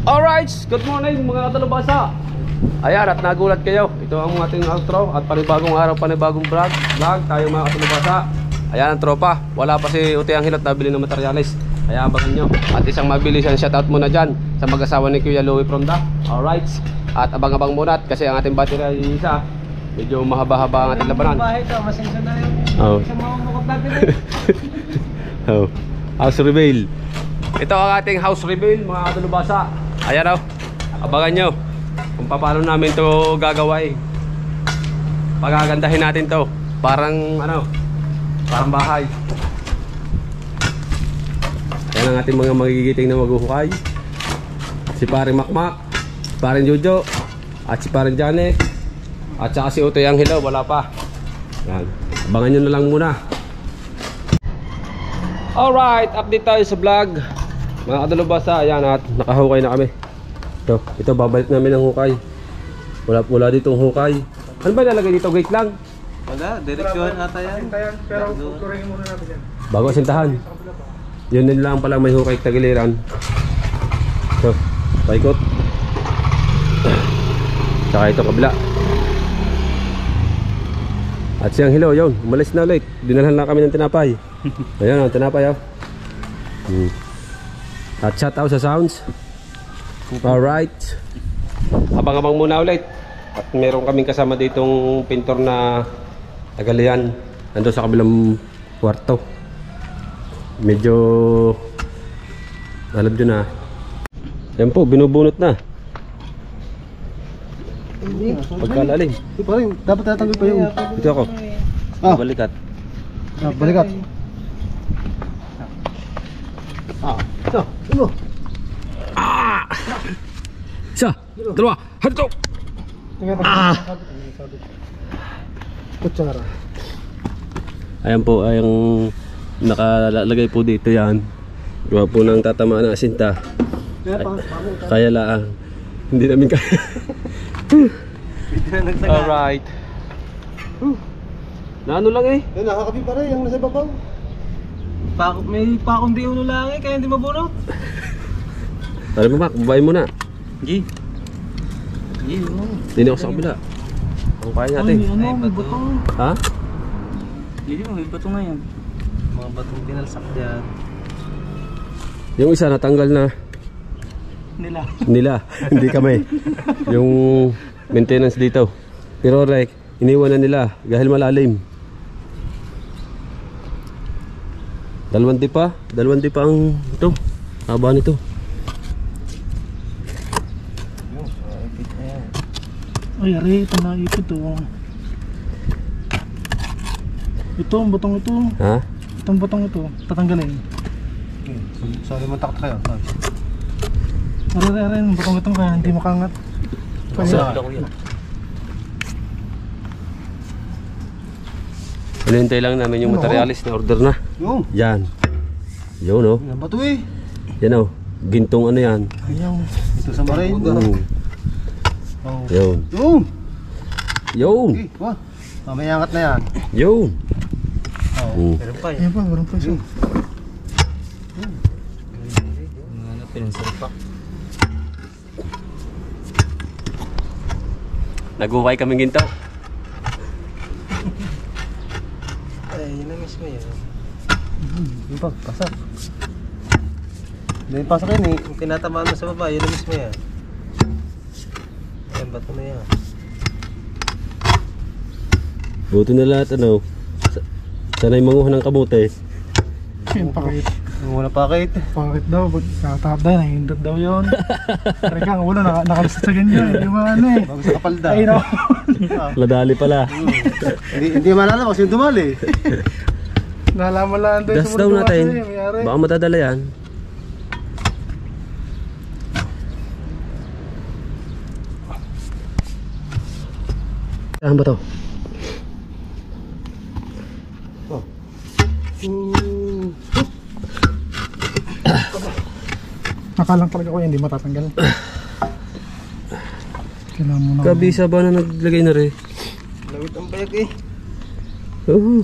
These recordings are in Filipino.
Alright, good morning mga katalubasa. Ayan, at nagulat kayo. Ito ang ating outro at panibagong araw, panibagong vlog tayo mga katalubasa. Ayan ang tropa. Wala pa si Uti ang Hilot nabili ng materialis. Kaya abangan nyo. At isang mabilisan shoutout muna dyan sa mag-asawa ni Kuya Louie from the. Alright. At abang-abang muna kasi ang ating battery ay isa. Medyo mahaba-haba ang ating labanan. Masensya na yun. Oh. Sa mga mukot natin eh. Oh. House reveal. Ito ang ating house reveal mga katalubasa. Ayan o. Abangan nyo kung paano namin to gagawin. Pagagandahin natin to. Parang ano, parang bahay. Ayan ang ating mga magigiting na maghuhukay. Si paring Makmak, si paring Jojo, at si paring Janek, at saka si Utoy ang Hilaw, wala pa. Ayan. Abangan nyo na lang muna. Alright, update tayo sa vlog mga kadalubasa. Ayan, at nakahukay na kami. Ito babalik namin ng hukay. Wala ditong hukay. Ano ba nalagay dito? Gate lang? Wala, direksyon ata yan. Pero tuturingin muna natin yan. Bago asintahan. Yun din lang pala may hukay tagiliran. Ito, paikot. Tsaka ito kabila. At siyang Hilaw, yun, umalis na ulit. Dinalhan lang kami ng tinapay. Ayan ang tinapay, oh. At shout out sa sounds. Alright. Abang-abang muna ulit. At meron kaming kasama ditong pintor na tagalian. Nandun sa kabilang kwarto. Medyo alam nyo na. Yan po, binubunot na. Pagkalalim. Dapat tatanggal pa yung... Ito ako. Balikat. Balikat. Ito. Ano? Isa, dalawa, hanto! Kutsara. Ayan po, ay ang nakalagay po dito yan. Gawa po ng tatamaan ng asinta. Kaya lang, hindi namin kaya. Alright. Na ano lang eh. Nakakapi pa rin yung nasa babaw. May pakong di ulo lang eh, kaya hindi mabunot. Tara mo Mac, babayin mo na. Gi. Hindi ako sa kabila. Ang kaya natin. Ay, bato. Ha? Hindi mo, may bato nga yan. Mga batong pinalsak dyan. Yung isa natanggal na. Nila. Hindi kami. Yung maintenance dito. Pero like, iniwan na nila dahil malalim. Dalawang di pa ang ito. Haba nito. Ay, ari, ito na ipit to. Ito, ang batong ito. Ha? Itong batong ito, tatanggalin. Sorry, matakot kayo. Ari, ang batong ito kaya hindi makangat. Hinihintay lang namin yung materialis na order na. Yan. Yun o. Yan bato eh. Yan o. Gintong ano yan. Ayaw. Ito sa marin. Yun. Yun. May angat na yan. Yun. Meron pa Ayan pa, meron pa siya. Pinansalpak. Nagukay kaming ginto. Ay, yun ang mismo yan. Yung pa, pasak. Yung pasak yun eh. Yung tinatamaan mo sa baba, yun ang mismo yan. Ayan, bato na yan. Buto na lahat ano. Sanay manguha ng kamote. Ayan, pakit. Yung muna pakit. Pakit daw, pag tatap daw, nahindot daw yun. Teka, ang ulo, nakalisot sa ganyan. Hindi mo ano eh. Bago sa kapalda. Ay, no. Ladali pala. Hindi malala kasi yung dumali. Nalaman lang doon Das daw natin. Baka matadala yan. Saan ba to? Nakalang talaga ko yan, hindi matatanggal. Kailangan mo na. Kabisa ba na naglagay na rin? Lawit ang bayag eh. Oo.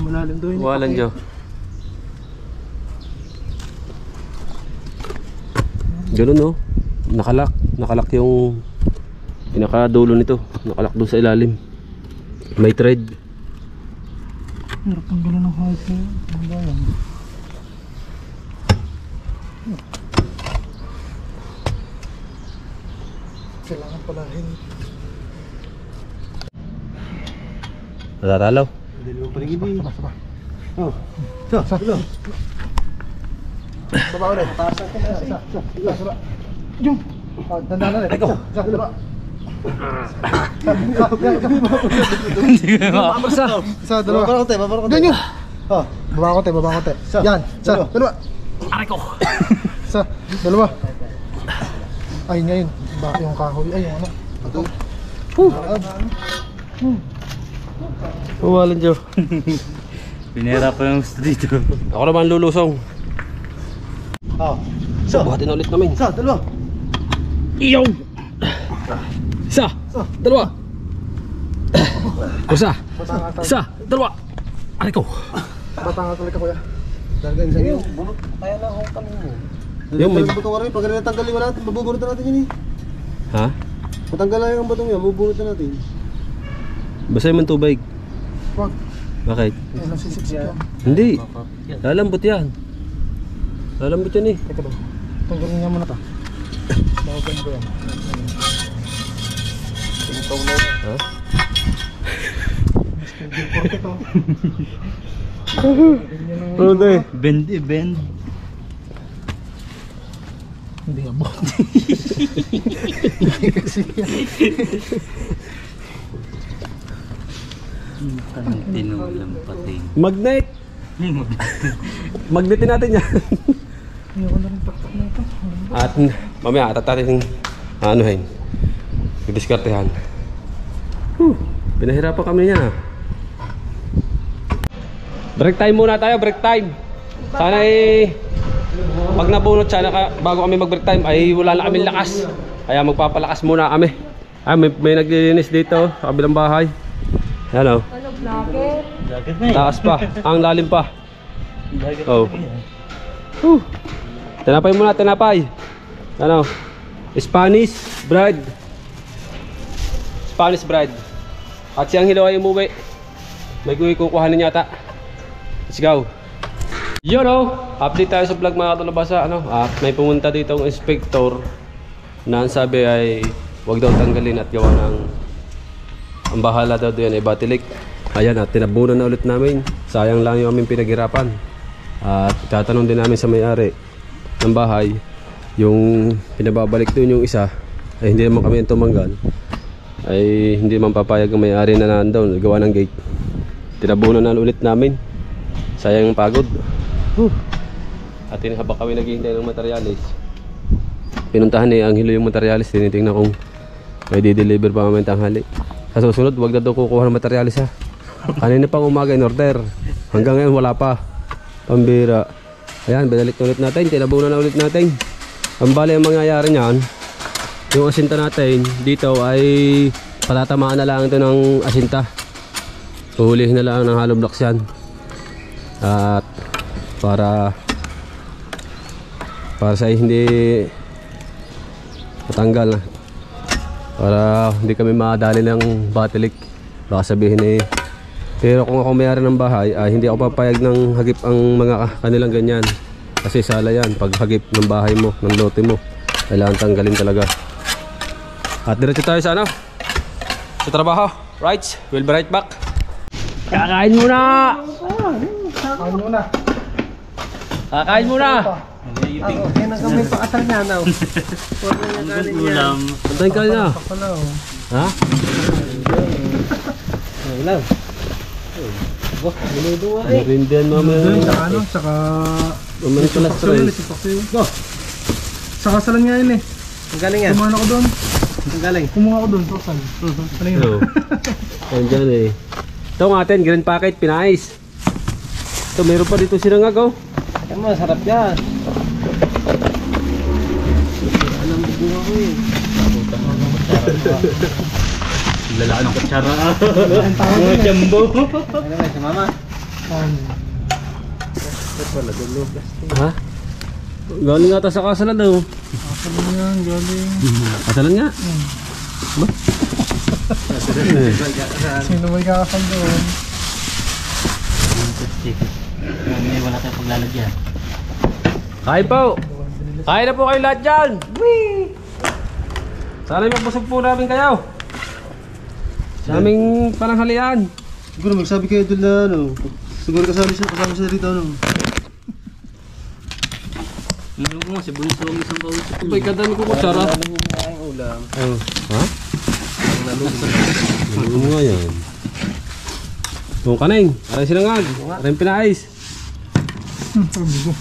Malalim doon. Walang Diyo. Ganun no. Nakalak yung pinakadulo nito. Nakalak doon sa ilalim. May thread. Hirap ang gano'n ng height na yun. Ano ba yan? Kailangan palahin. Natatalaw. Hindi naman paligid eh. Saba. Oh. Sa. Saba ulit. Saba. Yung. Tandaan na rin. Eko. Sa. Isa, dalawa. Babara ko Ganyan. Oh, baba konti. Yan. Sa. Dalawa. Aray ko. Sa. Dalawa. Ay, ngayon. Ba yung kahoy. Ay, yung ano. Ito. Uwalan Joe. Pinera pa yung gusto dito. Ako naman lulusong. Oh. Sa. Buhatin ulit namin. Sa, dalawa. Iyaw! Isa! Dalawa! Isa! Dalawa! Aray ko! Batanga talaga kuya. Talagang sa iyo. Bunot. Kaya na ako kami mo. Yung may... Pag natanggalin mo natin, mabubunutan natin yun eh. Ha? Matanggal lang yung batong yan, mabubunutan natin. Basta yung tubig. Wag. Bakit? Ay, nasisiksik yan. Hindi. Lalambot yan. Lalambot yan eh. Teka daw. Tanggalin niya muna ta. Bawagan ko yan. Ikaw na yun. Ha? Porke to. Ano na eh? Bend. Hindi nga ba? Kasi yan. Kanang tinulang pati. Magnet! Magnetin natin yan. Ayoko na rin taktak na ito. At mamaya atat natin anuhin. Didiskartehan. Pinahirapan kami niya. Break time muna tayo, break time. Sana pag nabunot sana bago kami mag break time ay wala na kaming lakas. Kaya magpapalakas muna kami. May naglilinis dito sa kabilang bahay. Hello. Jacket na eh. Taas pa, ang lalim pa. Jacket Oh. Tinapay muna, tinapay. Ano? Spanish bread. Spanish bread. At siyang hilaw ay umuwi. May kukuhanin yata. Let's go. Yun o, update tayo sa vlog mga kalabasa. Ano? At may pumunta dito ang inspector na ang sabi ay huwag daw tanggalin at gawa ng ang bahala daw doon ay batilik. Ayan at tinabunan na ulit namin. Sayang lang yung aming pinaghirapan. At tatanong din namin sa may-ari ng bahay yung pinababalik doon yung isa ay hindi naman kami tumanggal ay hindi man papayag ang may-ari na nandoon gawa ng gate. Tinabunan na ulit namin. Sayang yung pagod. At habang kami naghihintay ng materialis, pinuntahan ni Angelo yung materialis. Tinitingnan kung may di-deliver pa mamaya tanghali. Sa susunod wag na daw kukuha ng materialis ha. Kanina pang umaga in order, hanggang ngayon wala pa. Pambira. Ayan, binalik ulit natin, tinabunan na ulit natin. Ang bali ang mangyayari niyan, yung asinta natin dito ay patatamaan na lang ito ng asinta. Uhulihin na lang ng hollow blocks yan. At para sa hindi matanggal na. Para hindi kami madali ng batilik. Baka sabihin eh. Pero kung ako may-ari ng bahay, hindi ako papayag ng hagip ang mga kanilang ganyan. Kasi sala yan. Pag hagip ng bahay mo, ng lote mo, kailangan tanggalin talaga. At diretso tayo sa ano? Sa trabaho. Right? We'll be right back. Kakain muna! Ano muna? Kakain muna! Yan ang kamay pakasal niya na. Huwag na Ang nakanin yan. ulam. Antayin ka na. Pala oh. Ha? Ulam. Minudo nga eh. Rindihan mamaya. Doon, saka ano, saka... Mamaya sa last try. Sa kasalan nga yun eh. Ang galing yan. Kumain ako doon. Ang galing. Kumuha ako doon, sasal. Ano yun? Oo. Andyan eh. Ito ang atin, green packet, pinais. Ito, meron pa dito sinangag oh. Yan mo, sarap yan. Alam mo bunga ko eh. Lalaan ng kutsara. Mga jumbo. Ano ba, sa mama? Ha? Galing nga ito sa kasalan daw. Ano yan, galing. Kasalan nga. Ba? Sino may kakasal doon? May wala tayong paglalagyan. Kain po! Kain na po kayo lahat dyan! Whee! Sana'y mabusog po namin kayo. Sa aming pananghalian. Siguro magsabi kayo doon na ano. Siguro kasama siya dito ano. Ano mo, si Bunso ang isang kausap ko. Ay, kadami ko kutsara. Ano yung aking ulam? Ha? Ano mo nga yan? Itong kaneng. Aray sinangag. Aray pinais. Sabi ko.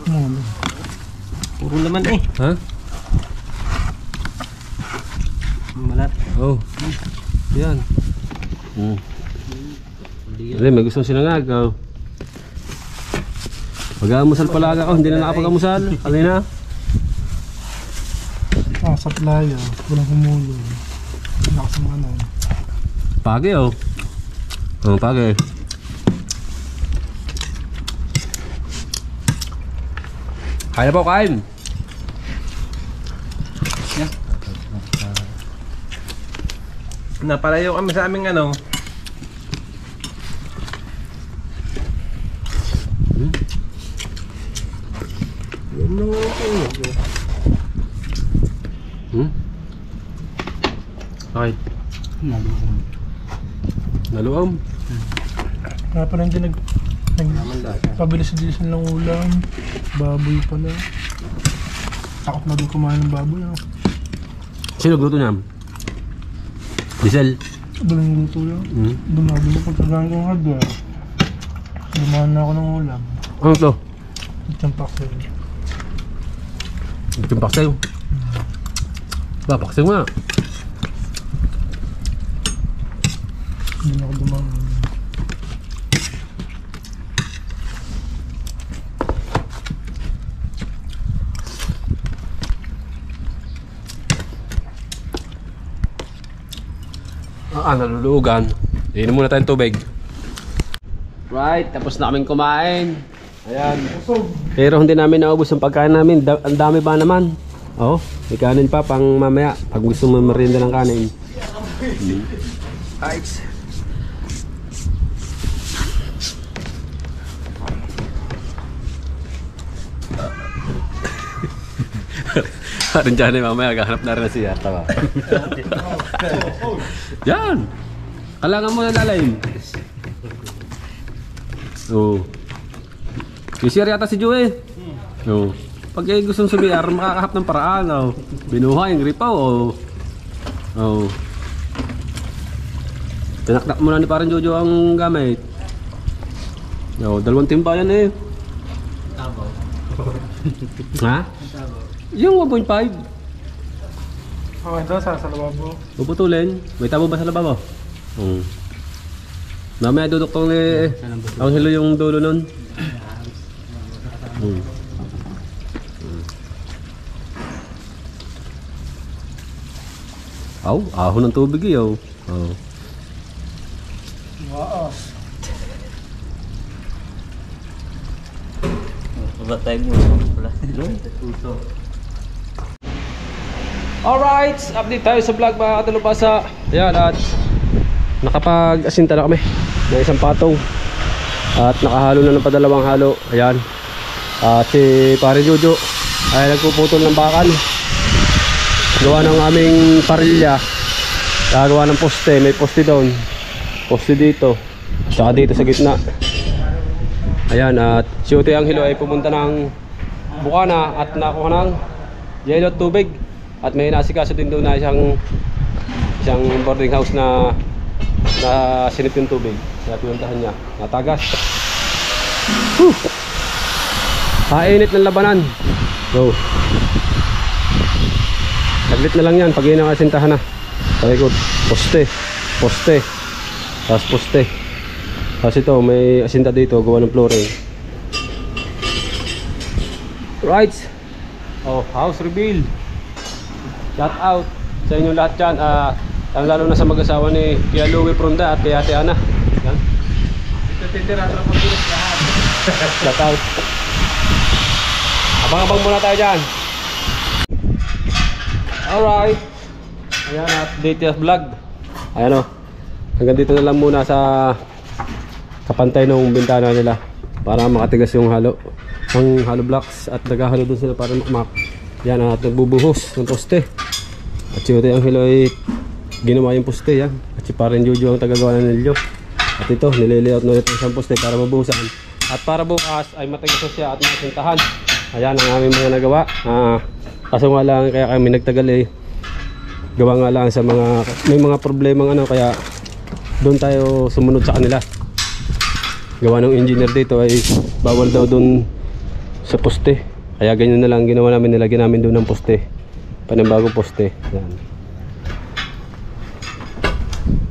Ano? Puro laman eh. Ha? Malat. Oh. Yan. Aray, may gustong sinangag. Oh. Pag-aamusal pala ako, hindi na nakapag-amusal. Kanina. Sa playa. Walang humulong. Lakas ng ano. Pagi oh. Oh, pagi. Kain na po, kain. Napalayo kami sa aming ano. Okay. Naluam. Kaya pa rin din pabilis din ng ulam. Baboy pala. Takot na din kumain ng baboy. Ano? Sino gluto niya? Diesel. Doon yung luto yun. Dumado mo pagkagaling kong hardware. Dumaan na ako ng ulam. Ano to? Itsampak sa'yo. Ito yung paksayo. Ba, paksayo nga. Hindi na ako dumaan. Nalulugan. Inom muna tayong tubig. Right, tapos na kaming kumain. Ayan. Pero hindi namin naubos ang pagkain namin. Ang dami ba naman? Oh, may kanin pa pang mamaya. Pag gusto mo merienda ng kanin. Thanks. Parang dyan mamaya, gahanap na rin siya. Tawa. Yan! Kailangan mo na lalayin. Oo. Kisir yata si Joey. Oo. Pag kayo gustong sumiyar, makakahap ng paraan. Oh. Binuha yung gripaw. Oo. Tinakdak mo na ni parang Jojo ang gamit. Oo, 2 timba yan eh. Ha? Yung 1.5. Okay, ito sa lababo. Puputulin. May tabo ba sa lababo? Mamaya duduktong ni ang hilo yung dulo nun. Aw, ahon ng tubig eh. Oh. Wow. Wala tayong wala. Alright, update tayo sa vlog mga katalubasa. Ayan, at nakapag-asinta na kami ng isang patong. At nakahalo na ng padalawang halo. Ayan. At si Pare Jojo ay nagpuputol ng bakal. Gawa ng aming parilya. Gagawa ng poste, may poste doon. Poste dito. Saka dito sa gitna. Ayan, at si Uti Angelo ay pumunta ng Bukana at nakuha ng yelo at tubig. At may nasikaso din doon na isang boarding house na sinip yung tubig. Kaya pinuntahan niya. Natagas. Kainit ng labanan. Go. Saglit na lang yan. Pag yun ang asintahan na. Palikod. Poste. Poste. Tapos poste. Tapos ito may asinta dito. Gawa ng flooring. Right. Oh, house reveal. Shout out sa inyo lahat dyan. Lalo na sa mag-asawa ni Kuya Louie Pronda at kay Ate Ana. Yan. Ito titira sa pagkilos lahat. Shout out. Abang-abang muna tayo dyan. Alright. Ayan, update yung vlog. Ayan o. Hanggang dito na lang muna sa kapantay ng bintana nila para makatigas yung halo. Ang halo blocks at naghahalo dun sila para makmak. Yan at nagbubuhos ng poste. At si Utoy Anghelo ay ginawa yung poste yan. At si Parin Jojo ang tagagawa ng nilyo. At ito, nililayout na ito isang poste para mabuhusan. At para bukas ay matigas na siya at makasintahan. Ayan ang aming mga nagawa. Kaso nga lang kaya kami nagtagal eh. Gawa nga lang sa mga may mga problemang ano kaya doon tayo sumunod sa kanila. Gawa ng engineer dito ay bawal daw doon sa poste. Kaya ganyan na lang ginawa namin, nilagyan namin doon ng poste. Panibagong poste. Yan.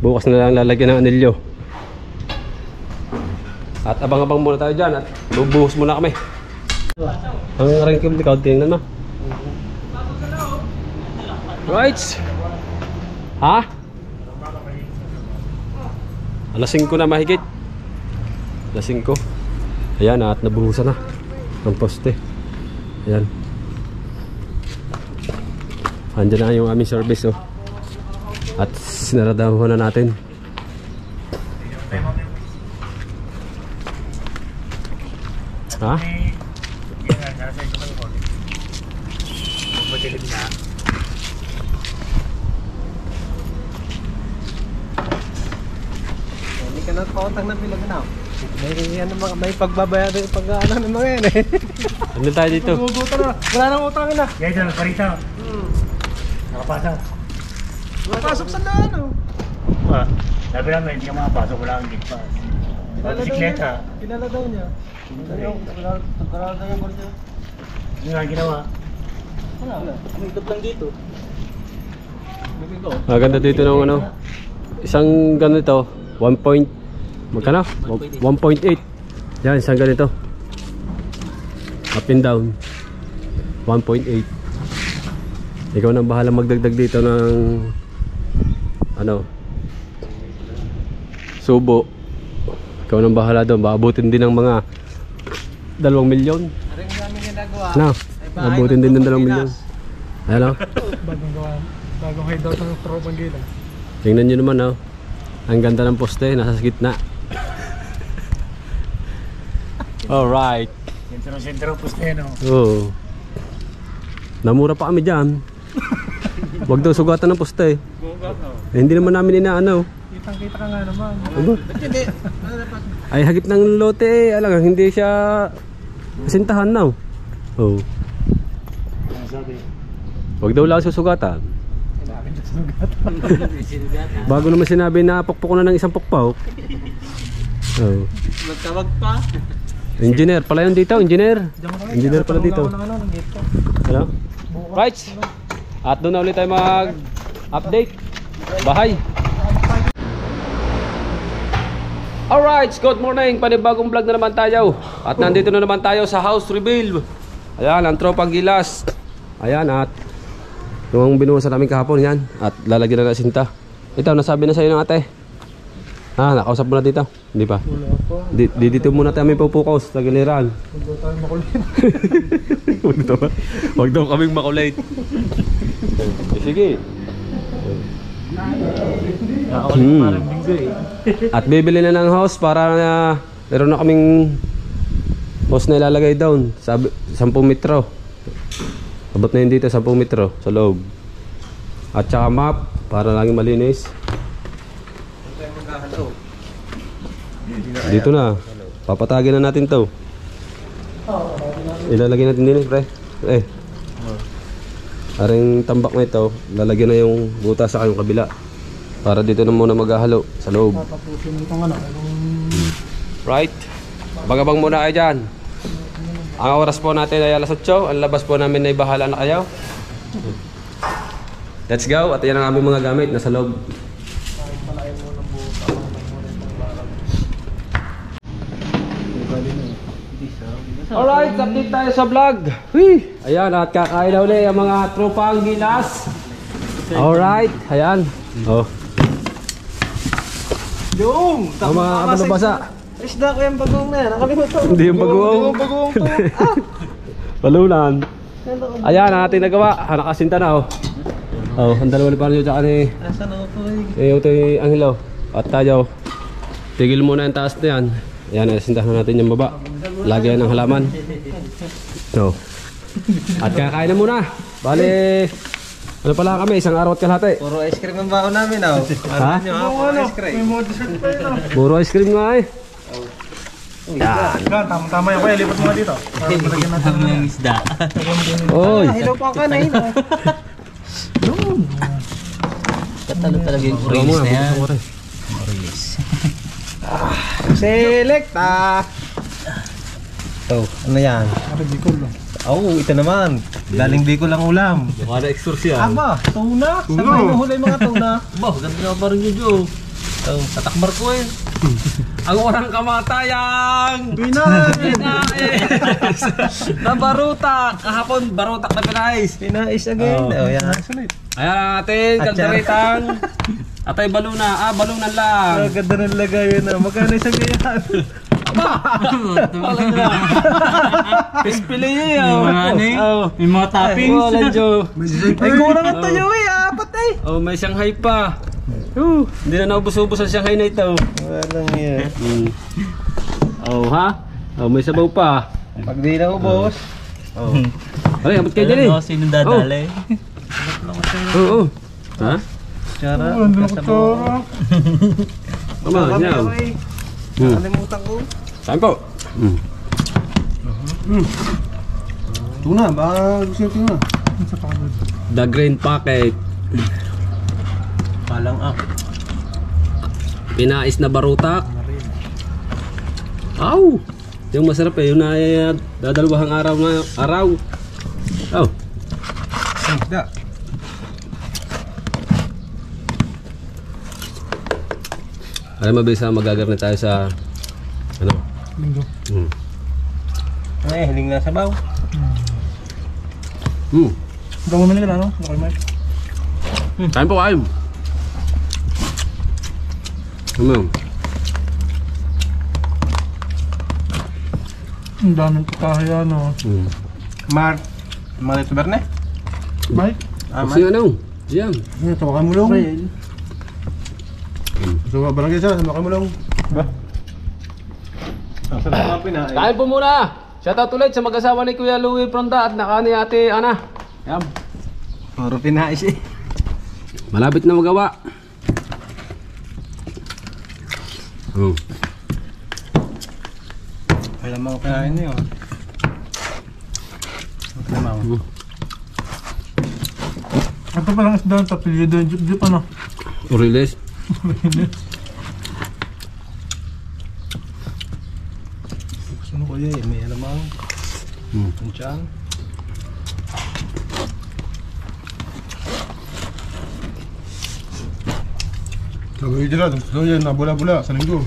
Bukas na lang lalagyan ng anilyo. At abang-abang muna tayo dyan at bubuhos muna kami. Ang rangkim di kaunti tingnan mo. Right. Ha? Alas 5 na mahigit. Alas 5. Ayan at nabuhusan na ang poste. Ayan. Andyan na yung aming service oh. At sinaradahan na natin. Ha? Hindi ka nagpautang na bilang na. May pagbabayad yung pag-ano ng mga yan eh. Ano tayo dito? Magugutan na. Wala nang utangin na. Kaya dyan, parito. Nakapasok. Pasok sa daan oh. Sabi namin, hindi ka makapasok, wala kang gate pass. Bisikleta. Kilala daw niya. Kilala daw yung gol niya. Ano nga ginawa? Wala. May dub lang dito. Maganda dito ng ano. Isang ganito, 1 point magkano? 1.8. Yan, isang ganito. Up and down. 1.8. Ikaw nang bahala magdagdag dito ng ano subo. Ikaw nang bahala doon. Baabutin din ng mga 2 milyon. Aring namin ginagawa. Na, abutin din ng 2 milyon. Ayan o. Bagong gawa. Bagong hideout ng tropang gila. Tingnan nyo naman oh. Ang ganda ng poste, nasa gitna. Alright. Sentro-sentro poste, no? Oo. Namura pa kami dyan. Huwag daw sugatan ng poste. Hindi naman namin inaano. Kitang-kita ka nga naman. Hindi. Ay hagip ng lote eh. Alam nga, hindi siya sintahan na. Oh. Sabi. Huwag daw lang susugatan. Bago naman sinabi na pukpuk na ng isang pukpok. Oh. Magtawag pa. Engineer pala yun dito, engineer. Engineer pala dito. Ano? Right. At doon na ulit tayo mag-update. Bahay. Alright, good morning. Panibagong vlog na naman tayo. At nandito na naman tayo sa house reveal. Ayan, ang tropang gilas. Ayan, at yung binuhusan namin kahapon, yan. At lalagyan na ng sinta. Ito, nasabi na sa'yo ng ate. Nakausap mo na dito. Hindi pa. Wala pa. Dito muna tayo may pupukaw sa giliran. Huwag daw tayo makulit. Huwag daw kaming makulit. Sige. Nakakulit parang binggo eh. At bibili na ng house para meron na kaming house na ilalagay down. 10 metro. Abot na yun dito 10 metro sa loob. At saka map para laging malinis. Dito na. Papatagin na natin to. Ilalagay natin din pre. Aring tambak na ito, lalagyan na yung butas sa kayong kabila. Para dito na muna maghahalo sa loob. Tapusin mo itong ano. Right. Bagabang muna kayo dyan. Ang oras po natin ay alas 8. Ang labas po namin ay bahala na kayo. Let's go. At yan ang aming mga gamit nasa loob. Alright, update tayo sa vlog. Ayan, at kakain na uli ang mga tropang gilas. Alright, ayan. Oh. Yung! Ang mga katalabasa. Isda ko yung bagong na yan. Nakalimutan. Hindi yung bagoong. Bagong to. Palunan. Ayan, ang ating nagawa. Nakasinta na oh. Oh, ang dalawa ni Parang Joe tsaka ni Asan ako po eh? Utoy Angelo. At tayo. Tigil muna yung taas na yan. Ayan, sintahan natin yung baba. Lagyan ng halaman. So. At kakain na muna. Bale, ano pala kami, isang araw at kalahati. Puro ice cream ang baon namin ah. Ha? Ano nyo ha? Puro ice cream. May mga dessert pa yun ah. Puro ice cream nga eh. Yan. Yan, tama yung kuya. Lipat mo nga dito. Para malagyan natin ng isda. Oy. Hello pa ka na yun. Katalo talaga yung Ikaw mo Orilis nga, na yan. bukas mo rin. Orilis. Selecta! Oh, ano yan? Ari, Bicol. Oh, ito naman. Galing Bicol ang ulam. Mukha na extortion. Aba, tuna. Saan ba hinuhuli mga tuna? Bah, ganda na parang yun, Joe. Oh, Tatakbar ko eh. Ang walang kamatayang! Pinay! Na barutak! Kahapon, barutak na pinais. pinais again. Oh, yan. Ayan ang ating At kalderetang. Atay baluna. Balunan lang. Ang ganda ng lagayan na. Magkano isang ganyan? Pispili yun. May mga toppings. Wala, Joe. Ay, kurang ang tuyo eh. Apat eh. Oh, may Shanghai pa. Hindi na naubos-ubos ang Shanghai na ito. Walang yan. Oh, ha? Oh, may sabaw pa. Pag di na ubos. Oh. Ay, abot kayo din eh. Sinong dadali? Oo. Ha? Tsara. Oh, nandun ako tsara. Tama, yan. Nakalimutan ko. Saan po? Tuna, baka gusto yung tuna. Sa pakagod. The Green Packet. Palang Pinais na barutak. Aw! Yung masarap eh, yung dadalawang araw. Oh. Da. Alam mabilis na magagarni tayo sa ano? Linggo. Ay, hiling na sabaw. Ito mo nila, no? Okay, Mike. Kain po kayo. Ano? Ang daming kakahaya, no? Marito Berne? Mike? Kasi ano? Diyan. Ano, tawakan mo lang. So, barangay sa makamulong. Ba? Ang sarap mga pinain. Kain po muna! Shoutout ulit sa mag-asawa ni Kuya Louie Pronda at naka ni Ate Ana. Yan. Puro pinais eh. Malapit na magawa. Oh. Kailan mga pinain niyo? Lamang. Ito palang isda ng tapilyo doon. Jeep, ano? Oriles. Gusto ko yun eh. May alamang. Ang tiyan. Sabi nila, gusto yan, nabula-bula sa linggo.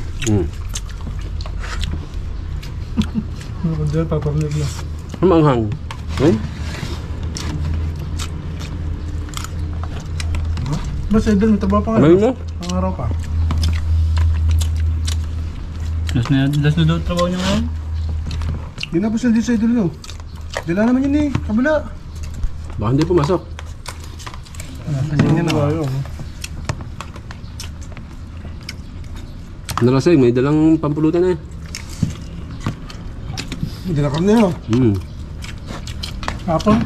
Ano ko dyan, paparlig na. Ang manghang. Ba, sa idol, may taba pa nga. Ano mo? Ang araw pa. Das na daw trabaho niya ngayon? Di na po sila dito sa idol no. Dila naman yun eh, kabula. Baka hindi pumasok. Kasi nga na. Narasay, may dalang pampulutan na eh. Dila kami na yun. Kapon?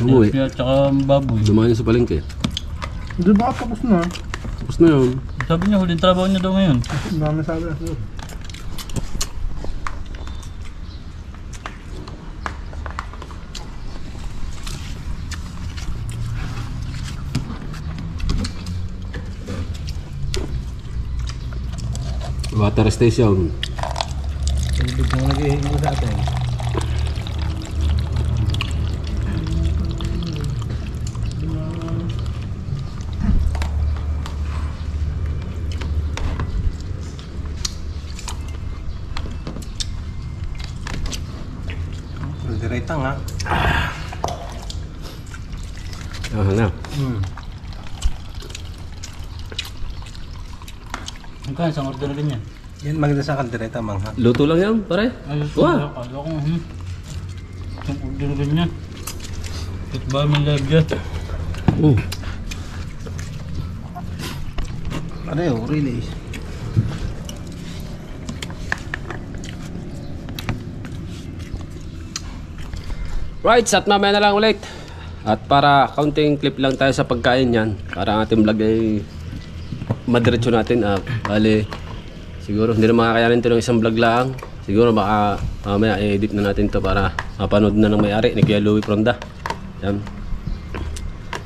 Umuwi. Kaya tsaka baboy. Dumaan niya sa palengke. Hindi ba tapos na? Tapos na yun. Sabi niya, huling trabaho niya daw ngayon. Ang dami sabi. Water station. Tubig mo nag-ihingo sa atin. Diretang ha. Na. Ang kaya, isang order na ganyan. Yan maganda sa kaldereta mangha. Luto lang yan, pare. Ayos Wah! na, kala ko, Isang order na ganyan. Ito ba may live dyan? Pareho, release. Right, at mamaya na lang ulit. At para counting clip lang tayo sa pagkain yan, para ang ating vlog ay madiretso natin. Bali, siguro hindi na makakayanin ito ng isang vlog lang. Siguro baka mamaya i-edit na natin to para mapanood na ng may-ari ni Kuya Louie Fronda. Yan.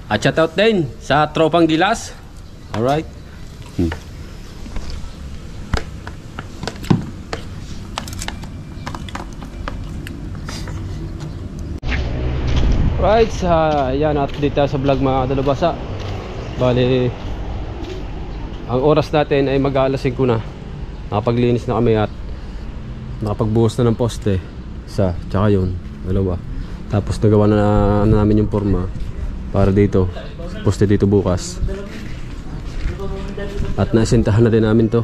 At shoutout din sa Tropang Gilas. Alright. Right, yan, update tayo sa vlog mga kadalubasa. Bali, ang oras natin ay mag-aalas 5 na. Nakapaglinis na kami at nakapagbuhos na ng poste. Isa, tsaka yun, dalawa. Tapos nagawa na namin yung forma para dito, poste dito bukas. At nasintahan na din namin to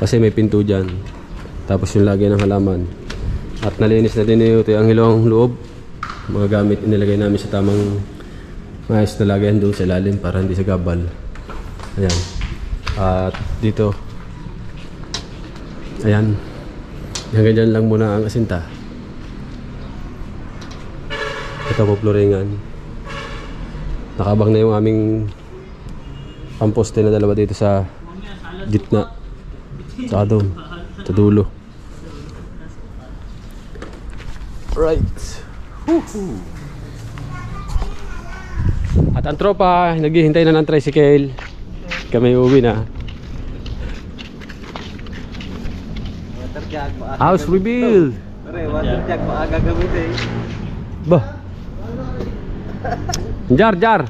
kasi may pinto dyan. Tapos yung lagay ng halaman. At nalinis na din ito ang hilong loob. Mga gamit inilagay namin sa tamang maayos na lagayan doon sa ilalim para hindi sa gabal. Ayan. At dito, ayan, hanggang dyan lang muna ang asinta. Ito po floringan. Nakabang na yung aming pamposte na dalawa dito sa gitna, sa doon, sa dulo. Right. At ang tropa naghihintay na ng tricycle. Kami uuwi na. Water jug, maaga House reveal. Pare, water jug, maaga gamitin. Bah. Jar, jar.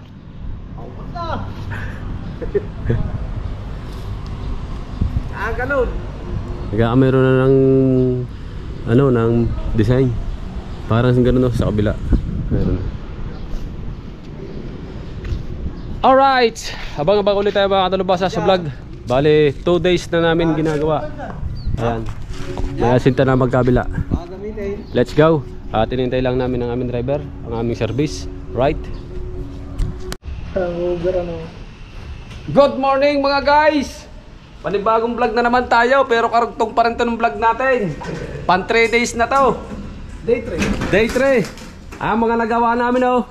Ganun. Nagkakameron na ng ano, ng design. Parang gano'n sa kabila. Meron. Alright, abang-abang ulit tayo mga kadalubasa sa vlog. Bale, 2 days na namin ginagawa. Ayan, may asinta na magkabila. Let's go. Tinintay lang namin ang aming driver, ang aming service. Right. Good morning mga guys. Panibagong vlog na naman tayo, pero karugtong pa rin ito ng vlog natin. Pan 3 days na to. Day 3. Day 3. Mga nagawa namin oh.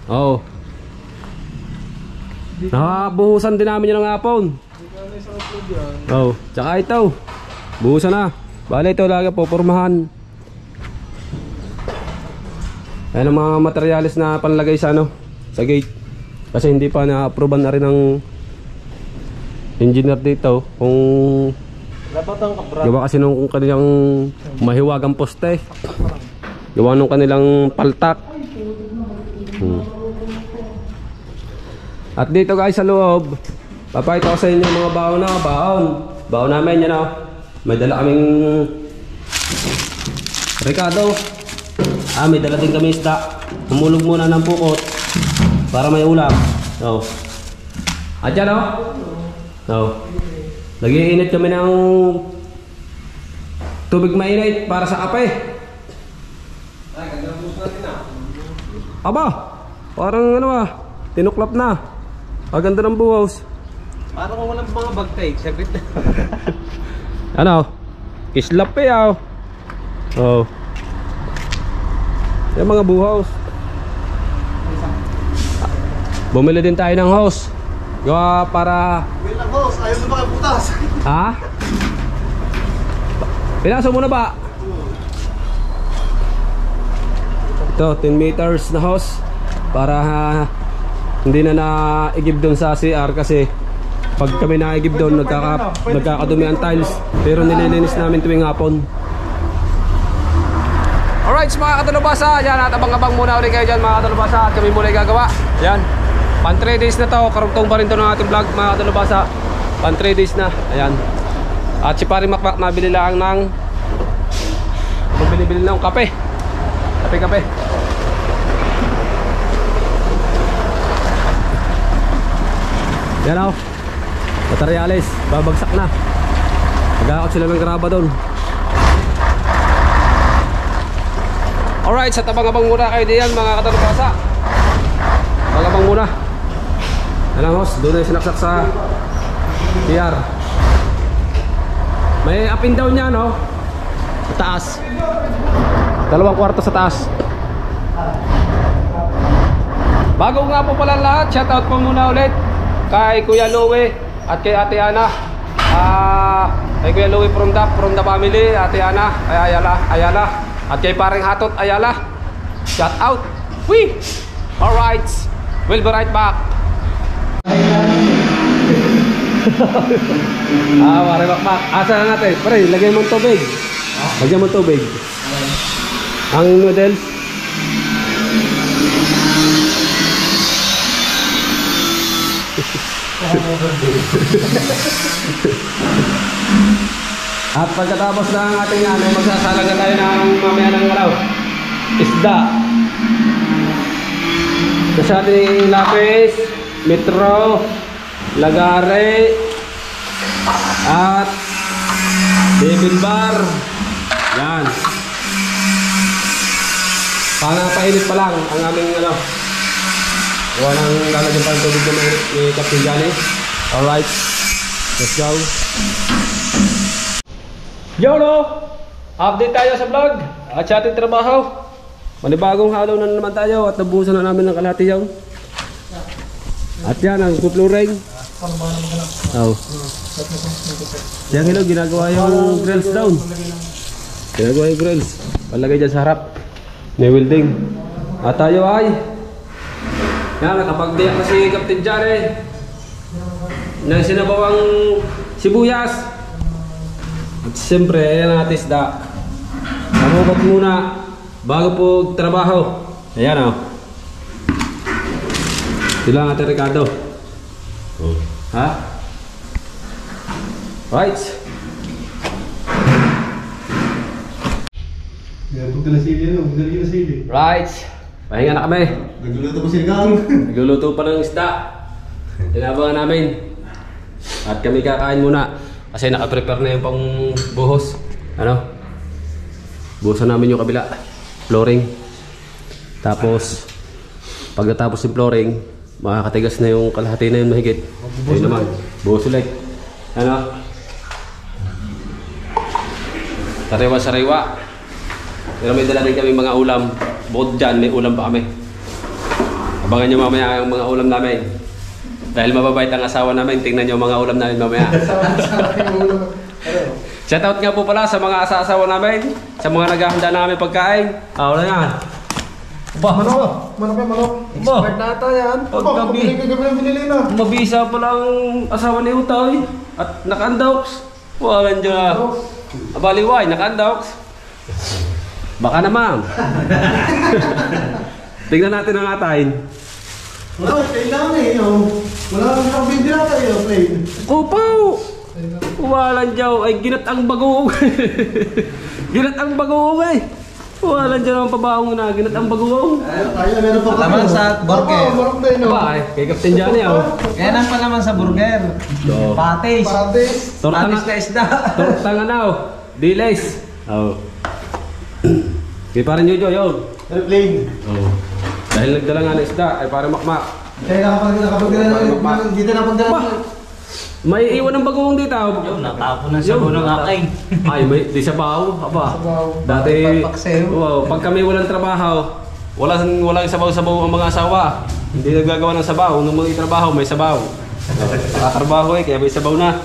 Oh. Nakabuhusan din namin yun ng hapon. Oh, tsaka ito. Buhusan na. Bale ito lagi po, pormahan. Ayan ang mga materialis na panlagay sa ano, sa gate. Kasi hindi pa na-approvean na rin ng engineer dito kung gawa kasi nung kanilang mahiwagang poste. Gawa nung kanilang paltak. At dito guys sa loob, papakita ko sa inyo mga baon na, baon namin yan oh. May dala kaming Ricardo. May dala din kami isda. Humulog muna ng pukot para may ulam. Oh. At yan oh. Oh. Nag-iinit kami ng tubig mainit para sa kape. Aba, parang ano tinuklap na. Ganda ng buhaws. Parang walang mga bagtay, saglit na. Ano? Kislap oh. Oh. Yung mga buhaws. Bumili din tayo ng hose. Gawa para... Bilang hose, ayaw na makabutas. Ha? Pinaso mo na ba? Ito, 10 meters na hose. Para hindi na naigib doon sa CR kasi pag kami naigib doon nagkakadumi ang tiles. Pero nililinis namin tuwing hapon. Alright mga kadalubasa, yan at abang-abang muna ulit kayo dyan mga kadalubasa. At kami muna gagawa. Yan, pan 3 days na to. Karugtong pa rin to ng ating vlog mga kadalubasa. Pan 3 days na, ayan. At si Pari Makmak nabili lang ng bili ng kape. Kape. Yan o, materialis, babagsak na. Mag-aakot sila ng graba doon. Alright, sa tabang-abang muna kayo diyan mga kadalubasa. Tabang-abang muna. Yan ang host, doon na yung sinaksak sa CR. May up and down niya, no? Sa taas. 2 kwarto sa taas. Bago nga po pala lahat, shoutout po muna ulit kay Kuya Louie at kay Ate Ana. Kay Kuya Louie from the family, Ate Ana, kay Ayala, at kay paring Hatot Ayala. Shoutout. Wee! Alright, we'll be right back. Pare bakbak. Asa na natin? Pare, lagyan mo ng tubig. Lagyan mo ng tubig. Ang noodles. At pagkatapos ng ating magsasalaga tayo ng mamaya ng isda. Ito sa ating lapis, metro, lagare, at devil bar. Yan. Painit pa lang ang aming walang lalagyan pa ng tubig ni Captain Johnny. Alright, let's go. YOLO! Update tayo sa vlog at sa ating trabaho. Manibagong halaw na naman tayo at nabuhusan na namin ng kalahati yan. At yan ang flooring. Oh. Yan hello, ginagawa yung grills down. Ginagawa yung grills. Palagay dyan sa harap. May welding. At tayo ay yan, nakapagbiyak na si Captain Johnny ng sinabawang sibuyas. At siyempre, ayan ang ating isda. Namubat muna bago po trabaho. Ayan o. Sila ang ating Ricardo. Ha? Right. Punta na sili, ano? Punta na sili. Right. Pahinga na kami. Nagluluto pa sila kang. Nagluluto pa ng isda. Tinabangan namin. At kami kakain muna. Kasi naka-prepare na yung pang buhos. Buhusan namin yung kabila. Flooring. Tapos, pagkatapos yung flooring, makakatigas na yung kalahati na yung mahigit. Ayun naman. Buhos ulit. Sariwa-sariwa. Pero may dala rin kami mga ulam. Bukod dyan, may ulam pa kami. Abangan nyo mamaya ang mga ulam namin. Dahil mababait ang asawa namin, tingnan nyo mga ulam namin mamaya. Shoutout nga po pala sa mga asawa namin, sa mga naghahanda namin pagkain. Wala yan. Manok. Expert na ata yan. Paggabi. Binili na. Mabisa pala ang asawa ni Utay. At naka-undox. Wala dyan. Abaliway, naka-undox. Baka naman. Tingnan natin ang atain. Wala, kailangan eh. Wala kang nakabindi na tayo, plane. Kupaw! Walang dyaw ay ginat ang bagoong. Ginat ang bagoong eh. Walang dyaw ang pabaong na ginat ang bagoong. Tayo, meron pa Laman sa burger. Marok tayo, no? Ba eh, kay Captain Johnny oh. Kaya nang pa naman sa burger. So, Patis. Patis. Patis na isda. Torta nga na oh. Diles. Oh. Kaya parang Jojo yun. Airplane. Oh. Dahil nagdala nga ng isda ay parang makmak. Kaya nakapag dito na pagdala. May iwan ng bagoong dito. Yung natapon na sa bunong aking. Ay, may di sa baho. Aba. Dati, wow, pag kami walang trabaho, walang sabaw-sabaw ang mga asawa. Hindi nagagawa ng sabaw. Nung mga trabaho, may sabaw. Nakatrabaho eh, kaya may sabaw na.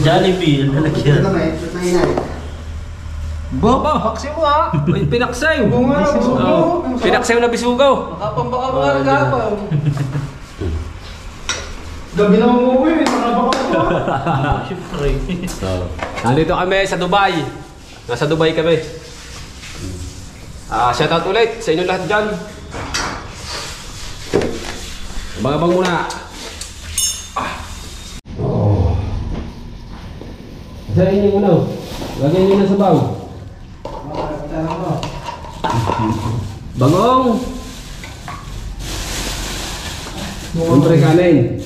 Jollibee, ang lalagyan. Bobo! Paksiw mo ha! May pinaksaw! Pinaksaw na bisugaw! Makapambaka mga nagkapang. Gabi na umuwi, nakabaka ko. Siyempre. Nandito kami sa Dubai. Nasa Dubai kami. Shoutout ulit sa inyo lahat dyan. Abang-abang muna. Sa inyo muna. Lagyan nyo na sa baw. Bagong! Siyempre kanin.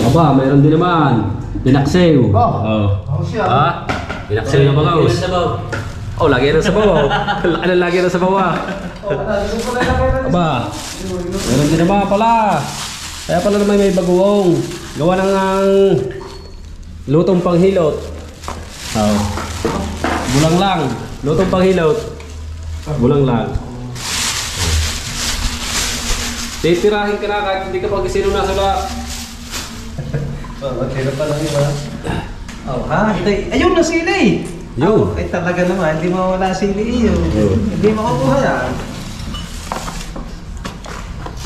Aba, mayroon din naman. Pinaksew. Ha? Pinaksew na bangaws. Oh, lagi na sa baw. Lagi na sa baw. Aba, mayroon din naman pala. Kaya pala naman may bagoong. Gawa ng lutong panghilot. Oh. Bulang lang. Lutong panghilot. Bulang lang. Titirahin ka na kahit hindi ka pag-isino na sula. Matira pa lang iba. Oh, ha? Ayun na sili! Yun. Ay talaga naman, hindi mawala sili yun. Hindi makukuha yan.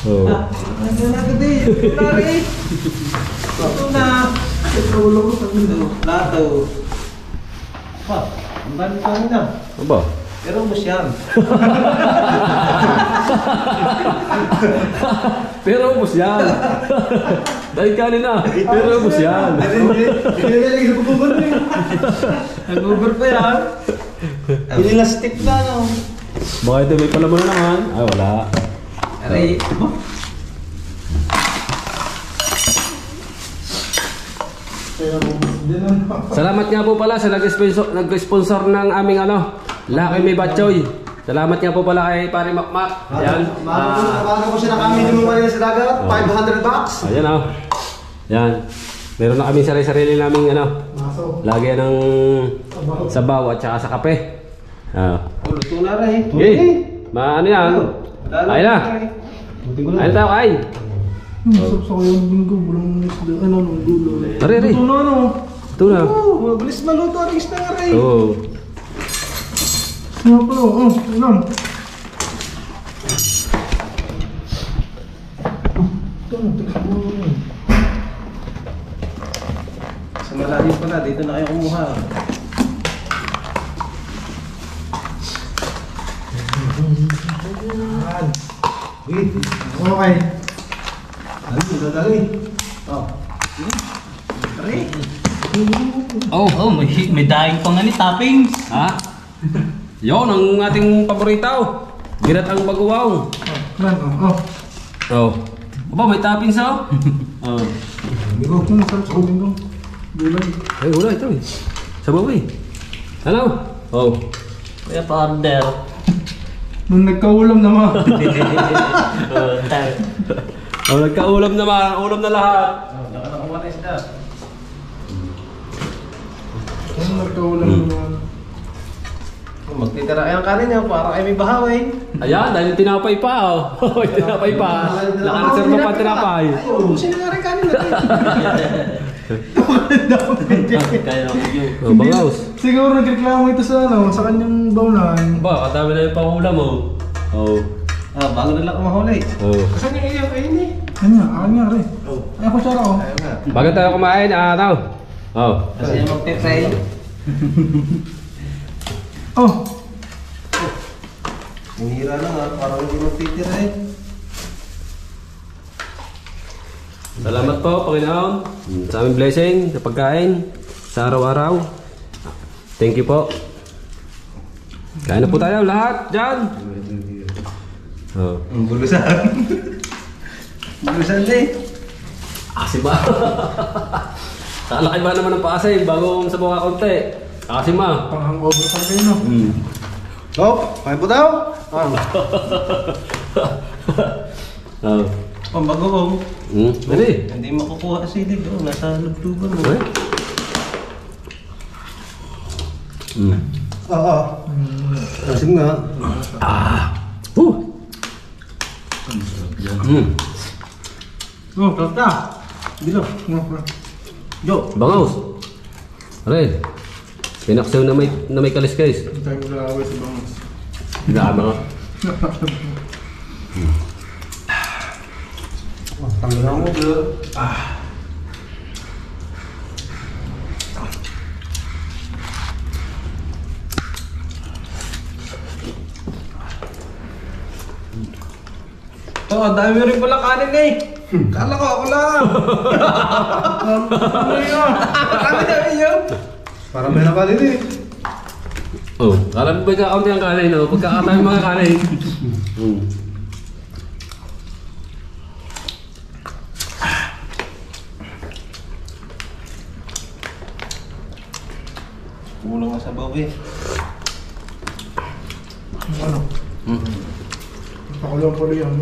Oh. Ano na ito din? Ito na rin. Ito na. Ito lato. Pa, ang dami pa na. Aba. Pero mas yan. Pero ubos yan. Dahil kanina. Pero ubos yan. Nag-over pa yan. Inilastik na, no? Baka ito may palaman na naman. Ay, wala. Aray, Salamat nga po pala sa nag-sponsor ng aming Lucky May Batchoy. Salamat nga po pala kay Pare Makmak. Ayan. Bago ko siya nakami lumumali sa dagat, $500. Ayan Ayan. Meron na kami sarili-sarili naming lagyan ng sabaw at saka sa kape. luto na rin. Okay. Ano yan? Ayun na. Ayun tayo kain. Masarap sa kayang binggo, walang isda, nung dulo. Tari. Ito na, Ito na. Mabilis maluto ang isda nga rin. Oo. Nga pala, ilan? Ito na, tiksa mo na yun. Sa malalim pala, dito na kayo kumuha. Okay. Ano, dadali. Oh, may daing pang toppings. Ha? Yun ang ating paborito. Girat ang baguwaw. Ilan, Oh. Aba, may toppings oh. Oh. Binggo, masarap sa binggo. Gulay. Ay, wala ito eh. Sabaw eh. Ano? Oh. Kaya pa-order. Nung nagkaulam naman. Oh, nagkaulam naman. Ulam na lahat. Nakakuha na isda. Nung nagkaulam naman. Magtitira kayo ng kanin niya para kayo may bahawin. Ayan, dahil tinapay pa oh. Tinapay pa. Nakareserva pa tinapay. Ubusin na nga rin kanin natin. Kaya yun. Oh, bangaws. Siguro nagreklamo ito sa kanyang baunan. Ba, kadami na yung pangulam oh. Oh. Bago na lang kumahuli. Oh. Saan yung iyong ayun eh? Yan nga, akin nga rin. Ay, ako siya ako. Ayun nga. Bago tayo kumain, Oh. Kasi yung magtitray. Oh, Hinira na nga, parang hindi magtitira eh. Salamat po, Panginoon, sa aming blessing, sa pagkain, sa araw-araw. Thank you po. Kain na po tayo lahat, dyan. Oh. Ang bulusan. Bulusan eh. Asim ba? Kalaki ba naman ng paasim bago sa mga konti? Asim ba? pang hangover pa kayo, no? Oh, kain po daw. Oh. Pambagoong. Dali. Hindi makukuha silig. Nasa lugtuban mo. Okay. Oo. Asim nga. Oh, kata. Dilo. Jo. Bangaws. Aray. Pinaksaw na may kalis-kalis. Hindi tayo mag-aaway sa bangas. Grabe ka. Tanggalan mo, bro. Ang dami mo rin pala kanin eh. Kala ko ako lang. Kami namin yun. Parang may nakalin eh. Oh, alam mo ba kakaunti ang kanin, no? Pagkakatayo yung mga kanin. Kulang nga sa baw eh. Ano? Pakulang pala yan.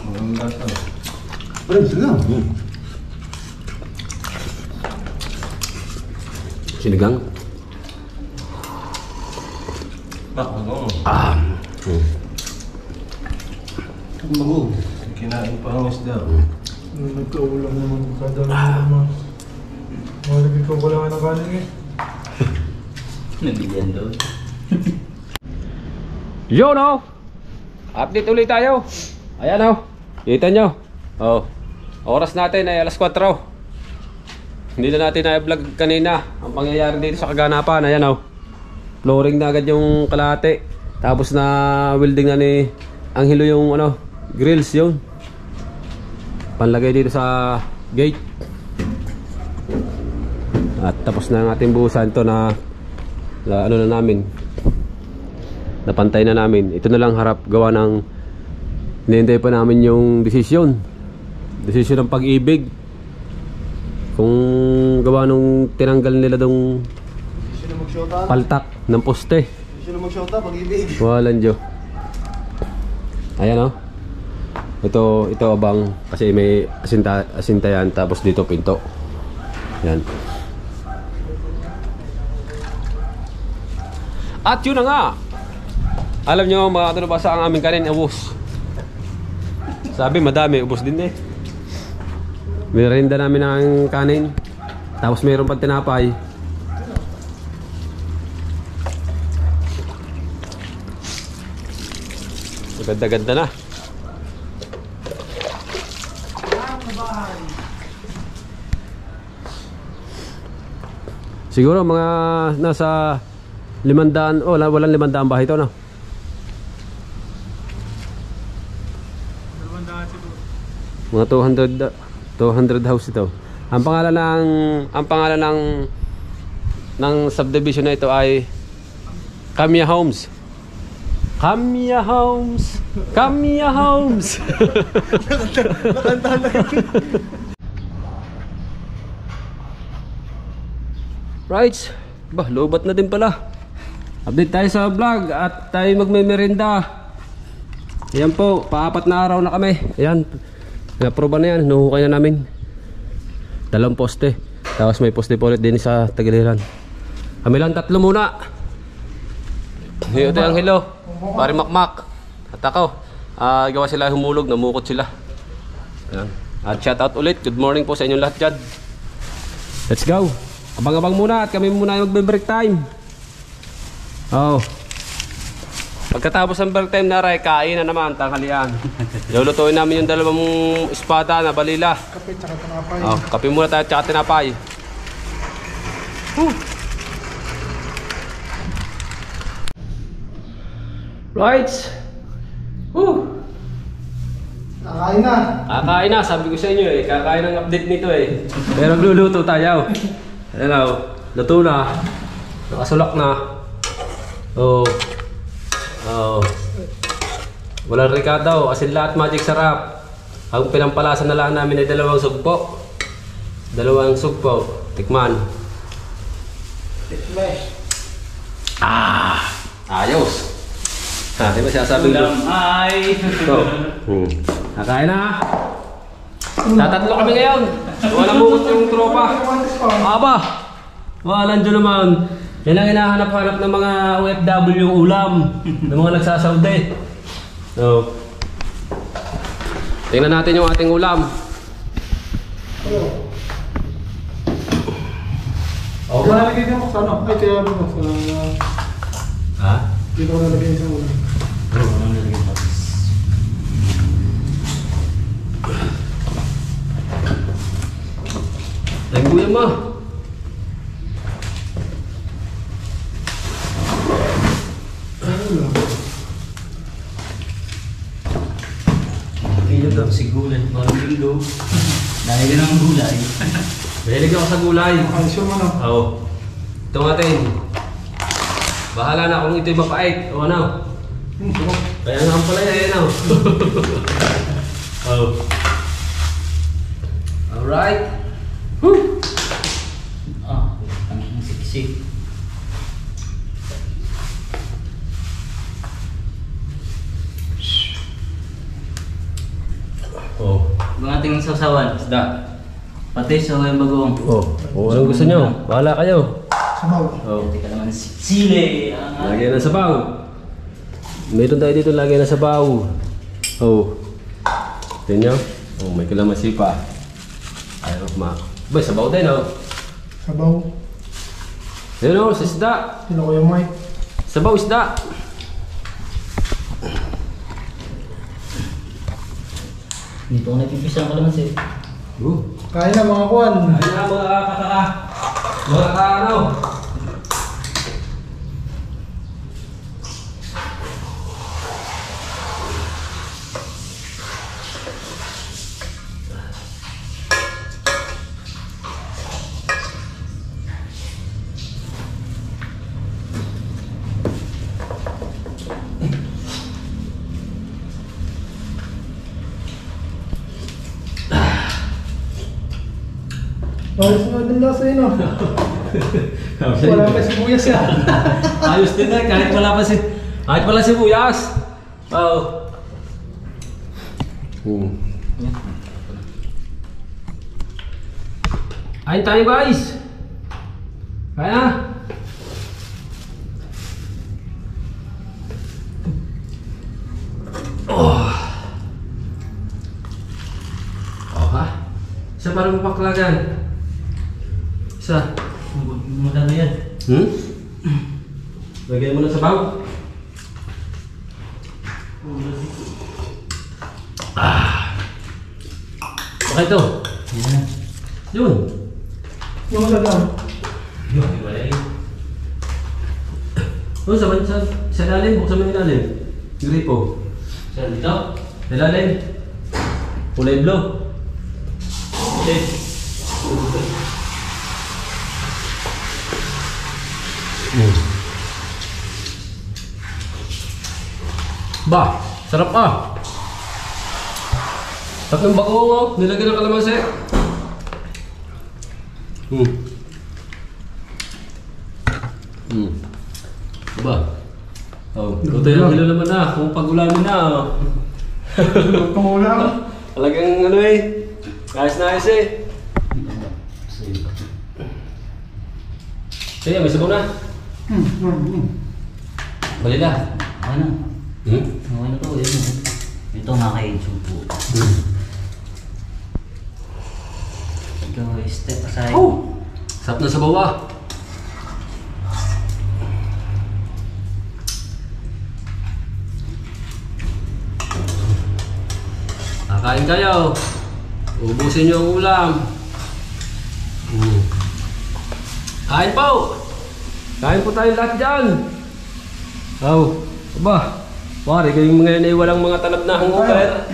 Maganda to. Parang ito na. Sinigang. Ah. Bago. Kinain pa ang isda. Nagkaulang naman. Kada naman. Malagay ko wala nga ng kanin eh. Nabigyan doon. Yo no. Update ulit tayo. Ayan oh. Kita nyo. Oh. Oras natin ay alas 4. Hindi na natin na-vlog kanina ang pangyayari dito sa kaganapan. Ayan oh. Flooring na agad yung kalahati. Tapos na welding na ni Angelo yung ano, grills yun. Panlagay dito sa gate. At tapos na ang ating buhusan to na ano na namin. Napantay na namin. Ito na lang harap gawa ng hinihintay pa namin yung desisyon ng pag-ibig. Kung gawa nung tinanggal nila dong Sino mag-shota? paltak ng poste. Sino mag-shota? Pag-ibig. Walang Diyo. Ayan o. Ito abang kasi may asintayan tapos dito pinto. Yan. At yun na nga. Alam nyo mga katalubasa ang aming kanin ubos. Sabi madami, ubos din eh. Merinda namin ang kanin. Tapos mayroon pang tinapay. Ganda-ganda na. Siguro mga nasa 500 o walang 500 bahay ito no? Mga 200 house ito. Ang pangalan ng subdivision na ito ay Kamiya Homes. Kamiya Homes. Kamiya Homes. Right. Bah, lobat na din pala. Update tayo sa vlog at tayo magme-merienda. Ayan po, paapat na araw na kami. Ayan. Naproba na yan, nuhukay na namin. 2 poste. Tapos may poste po ulit din sa Tagiliran. Kami lang 3 muna. Ito yung Angelo, pare Makmak. At ako, gawa sila humulog, namukot sila. Ayan. At shout out ulit, good morning po sa inyong lahat dyan. Let's go. Abang-abang muna at kami muna yung magbe-break time. Oh. Pagkatapos ng break time na rin, kain na naman, tanghalian. Lulutuin namin yung 2 espada na balila. Kape tsaka tinapay. Oh, kape muna tayo tsaka tinapay. Right. Kakain na. Kakain na, sabi ko sa inyo eh, kakain ng update nito eh. Pero gluluto tayo. Ayan o, luto na. Nakasulak na. Oh. Oh. Walang ricado, asin lahat magic sarap. Ang pinampalasan na lang namin ay 2 sugpo. 2 sugpo. Tikman. Ah! Ayos! Ha, di ba siya sabi ko? Ay! Ito. Nakain na. Tatatlo kami ngayon. Walang bungot yung tropa. Aba! Walang dyan naman. Yan ang hinahanap-hanap ng mga OFW yung ulam. Ng mga nagsasaudi. So, tingnan natin yung ating ulam. Okay. Nalagay din ako sa ano? Ay, kaya mo sa... Ha? Dito ko nalagay sa ulam. Ay, kuya mo. Kilo daw si gulay. Parang linggo. Dahil din ang gulay. Mahilig ako sa gulay. Calcium ano? Oo. Ito natin. Bahala na kung ito'y mapait o ano. Kaya nga pala yan ano. Oh. Alright. Woo! Ang siksik. Oh. Ang ating yung sausawan. Isda. Patis o yung bagong. Anong gusto nyo? Bahala kayo. Sabaw. Teka naman, sili. Lagyan ng sabaw. Meron tayo dito lagyan ng sabaw. Tingnan nyo? May kalamansi pa. Ayaw Bay, sabaw din Sabaw. Ayun sa isda. Sino ko yung mic? Sabaw isda. Dito ko napipisan ko naman siya. Kain na mga kuwan. Ayun na mga kakaka. Mga kakano. Ayos na din lasa yun ah. Wala pa sibuyas yan. Ayos din na, kahit wala sibuyas. Kain tayo guys. Kain na. Isa parang mapaklagan. Isa. Mula na yan. Lagyan mo ng sabaw. Okay to. Yun. Yung lagang. Yun, wala yun. Sa lalim, buksan mo yung lalim. Gripo. Sa dito? Sa lalim. Kulay blue. Okay. Bah, sarap ah. Tatlong bako nilagyan ng kalamansi. Ba? Ito yung hilo naman na. Kung pag-ulamin na. Pangulang. Talagang ayos na ayos eh. Sige, may sabaw na. Bali na. Okay na. Okay na to. Ito nakakain supo. Ito, step aside. Sarap na sabaw ah. Kakain kayo. Ubusin nyo ang ulam. Kain po! Kain po tayo lahat dyan! Aba, pare kayong mga nanay walang mga tanap na hangover.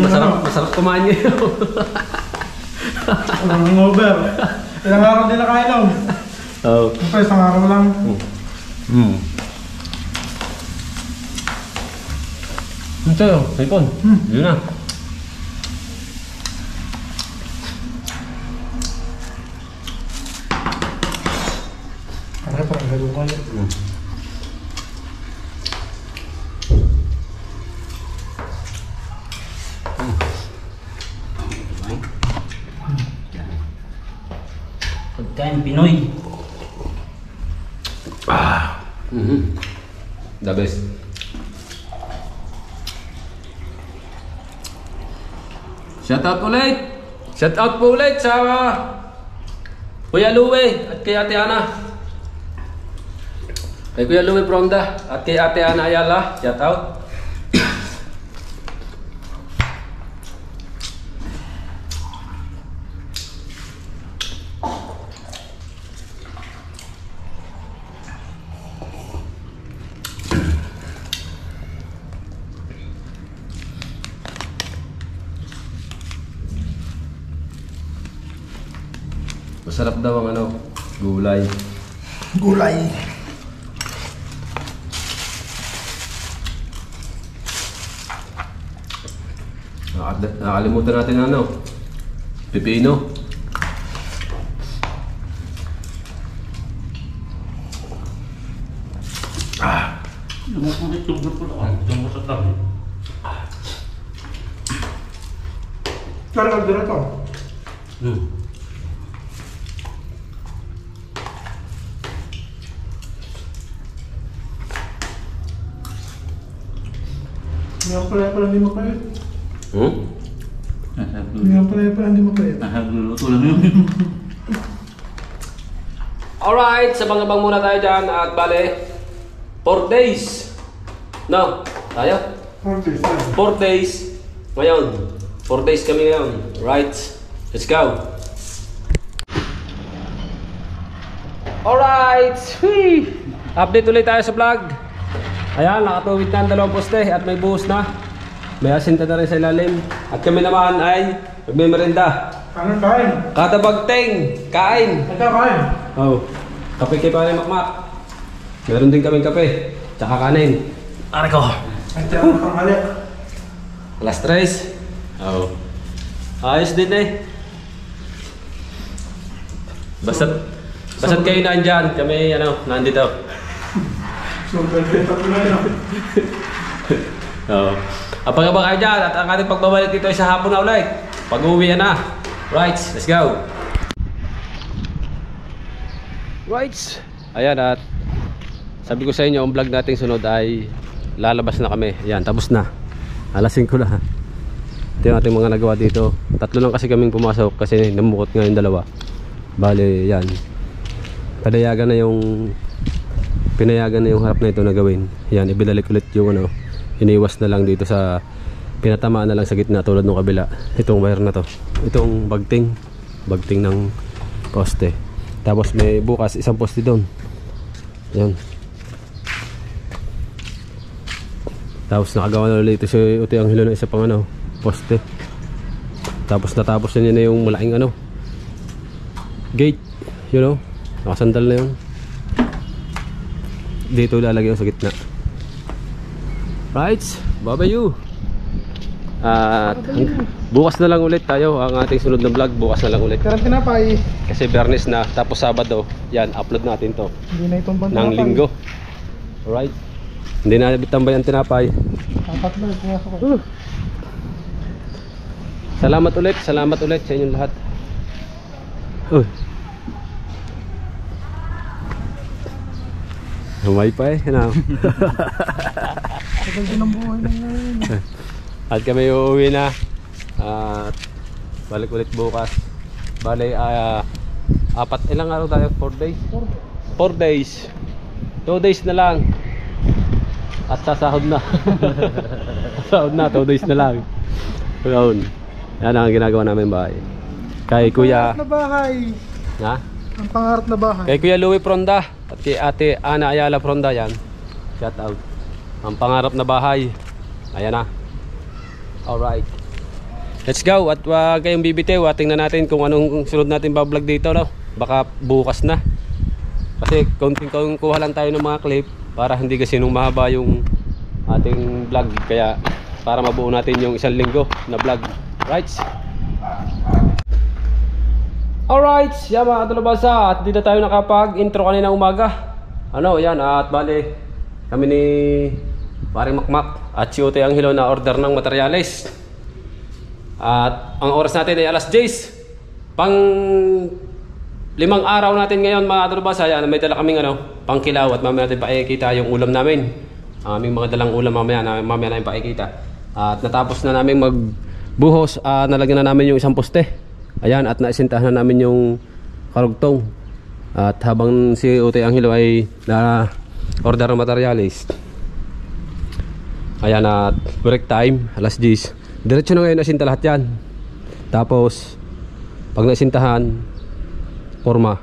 Masarap kumain nyo. Walang hangover. Ilang araw din nakainom. Okay, isang araw lang. Ito yun, ipon. Yun na. Ay, parang gano'n kayo. Pagkain Pinoy. The best. Shoutout ulit! Shoutout po ulit sa Kuya Louie at kay Ate Ana. Kay Kuya Louie Pronda at kay Ate Ana Ayala. Shoutout. Masarap daw ang gulay. Gulay. Nakalimutan natin pipino. Pero kaldero to. Ngayon pala hindi mapayat. Ngayon pala hindi mapayat. Nagluluto lang yun. Alright, sabang-abang muna tayo dyan at bale 4 days. No, tayo? 4 days. Ngayon, 4 days kami ngayon. Right, let's go. Alright, whee! Update ulit tayo sa vlog. Ayan, nakatuwid na ang dalawang poste at may buhos na. May asinta na rin sa ilalim. At kami naman ay magmimerenda. Anong kain? Katabagteng, kain. Ito kain. Oh, kape kay Pare Makmak. Meron din kaming kape, tsaka kanin. Aray ko. Ang tiyang panghali. Alas 3. Oh. Ayos din eh. Basta't kayo nandyan, kami nandito. So, benta ko na yun. Oh. Abang-abang kayo dyan at ang ating pagbabalik dito ay sa hapon na ulit. Pag-uwi na. Right, let's go. Right. Ayan at sabi ko sa inyo, ang vlog natin sunod ay lalabas na kami. Ayan, tapos na. Alas 5 na. Ito yung ating mga nagawa dito. 3 lang kasi kaming pumasok kasi namukot nga yung dalawa. Bale, yan. Pinayagan na yung harap na ito na gawin. Yan, ibinalik ulit yung iniwas na lang dito sa pinatamaan na lang sa gitna tulad ng kabila. Itong wire na to. Itong bagting ng poste. Tapos may bukas isang poste doon. Yan. Tapos nakagawa na ulit ito si Uti Anghelo ng isa pang poste. Tapos natapos na niya na yung malaking gate, nakasandal na yun. Dito lalagay sa gitna. Right, bye you. At bukas na lang ulit tayo ang ating sunod na vlog. Bukas na lang ulit Karang tinapay. kasi Bernes na, tapos Sabado yan, upload natin to Hindi na itong ng tinapay. Linggo. Alright, hindi na bitambay ang tinapay. Apat na, pumasok ko. Salamat ulit sa inyong lahat. Humay pa eh. Tagal din ang buhay na ngayon. At kami uuwi na. At balik ulit bukas. Bale, ilang araw tayo? 4 days? 4 days. 2 days na lang. At sasahod na. Sasahod na, 2 days na lang. Yun. Yan ang ginagawa namin bahay. Kay Kuya... Pangarap na bahay. Ha? Ang pangarap na bahay. Kay Kuya Louie Fronda at kay Ate Ana Ayala Fronda, yan. Shout out. Ang pangarap na bahay. Ayan na. Alright. Let's go. At wag kayong bibitiw. Tingnan natin kung anong sunod natin ba-vlog dito, no? Baka bukas na. Kasi konting kuha lang tayo ng mga clip para hindi kasi nung mahaba yung ating vlog. Kaya para mabuo natin yung 1 linggo na vlog. Right? Alright, yan mga katalabasa. At dito tayo nakapag-intro kanina umaga. Yan. At bale, kami ni Pare Makmak at si Uti Anghelo na order ng materyales. At ang oras natin ay alas 10. Pang 5 araw natin ngayon mga katalabasa. Yan, may dala kaming pangkilaw at mamaya natin paikita yung ulam namin. Aming mga dalang ulam mamaya natin paikita. At natapos na namin magbuhos. Nalagyan na namin yung isang poste. Ayan, at naisintahan na namin yung karugtong. At habang si Uti Anghelo ay na-order ng materialis. Ayan, at break time, alas 10. Diretso na ngayon nasinta lahat yan. Tapos, pag naisintahan, forma.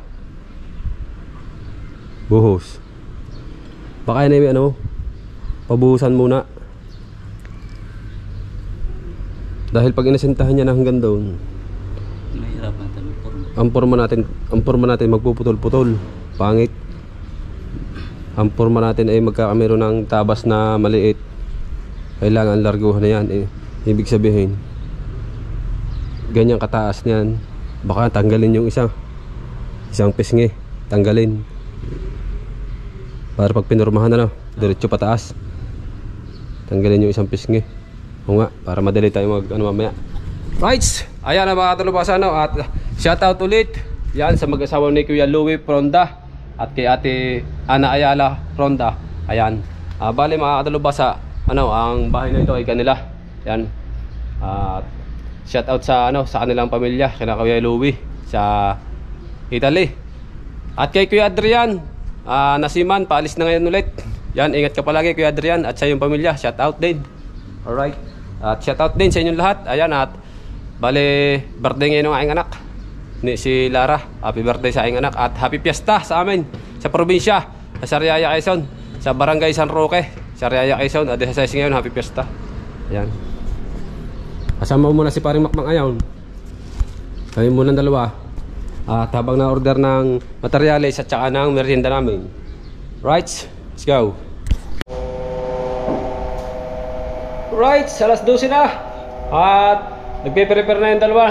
Buhos. Baka yun ay pabuhusan muna. Dahil pag inasintahan niya na hanggang doon, Mahirapan tayo ang forma natin magpuputol-putol, pangit. Ang forma natin ay magkakamero ng tabas na maliit. Kailangan larguhan na yan ibig sabihin ganyang kataas niyan, baka tanggalin yung isang pisngi, tanggalin para pag pinurmahan diretso pataas, tanggalin yung isang pisngi. O nga, para madali tayo mamaya. Right, ayan na mga talubasa, no? At shoutout ulit yan sa mag-asawa ni Kuya Louie Fronda at kay Ate Ana Ayala Fronda. Ayan, bali mga talubasa, ano, ang bahay na ito ay kanila. Yan, shoutout sa, ano, sa kanilang pamilya, kina Kuya Louie sa Italy. At kay Kuya Adrian Nasiman, paalis na ngayon ulit. Yan, ingat ka palagi Kuya Adrian at sa iyong pamilya, shoutout din. Alright, at shoutout din sa inyong lahat. Ayan, at bale, birthday ngayon ng aking anak ni si Lara. Happy birthday sa aking anak at happy fiesta sa amin sa probinsya, sa Sariaya, Quezon, sa Barangay San Roque, Sariaya, Quezon. At sa ngayon, happy fiesta. Ayan. Kasama mo muna si paring Makmang Ayaw. Kami muna dalawa. At habang na-order ng materyales at saka ng merienda namin. Right, let's go. Right, alas 12 na. At nagpe-prepare na yung dalawa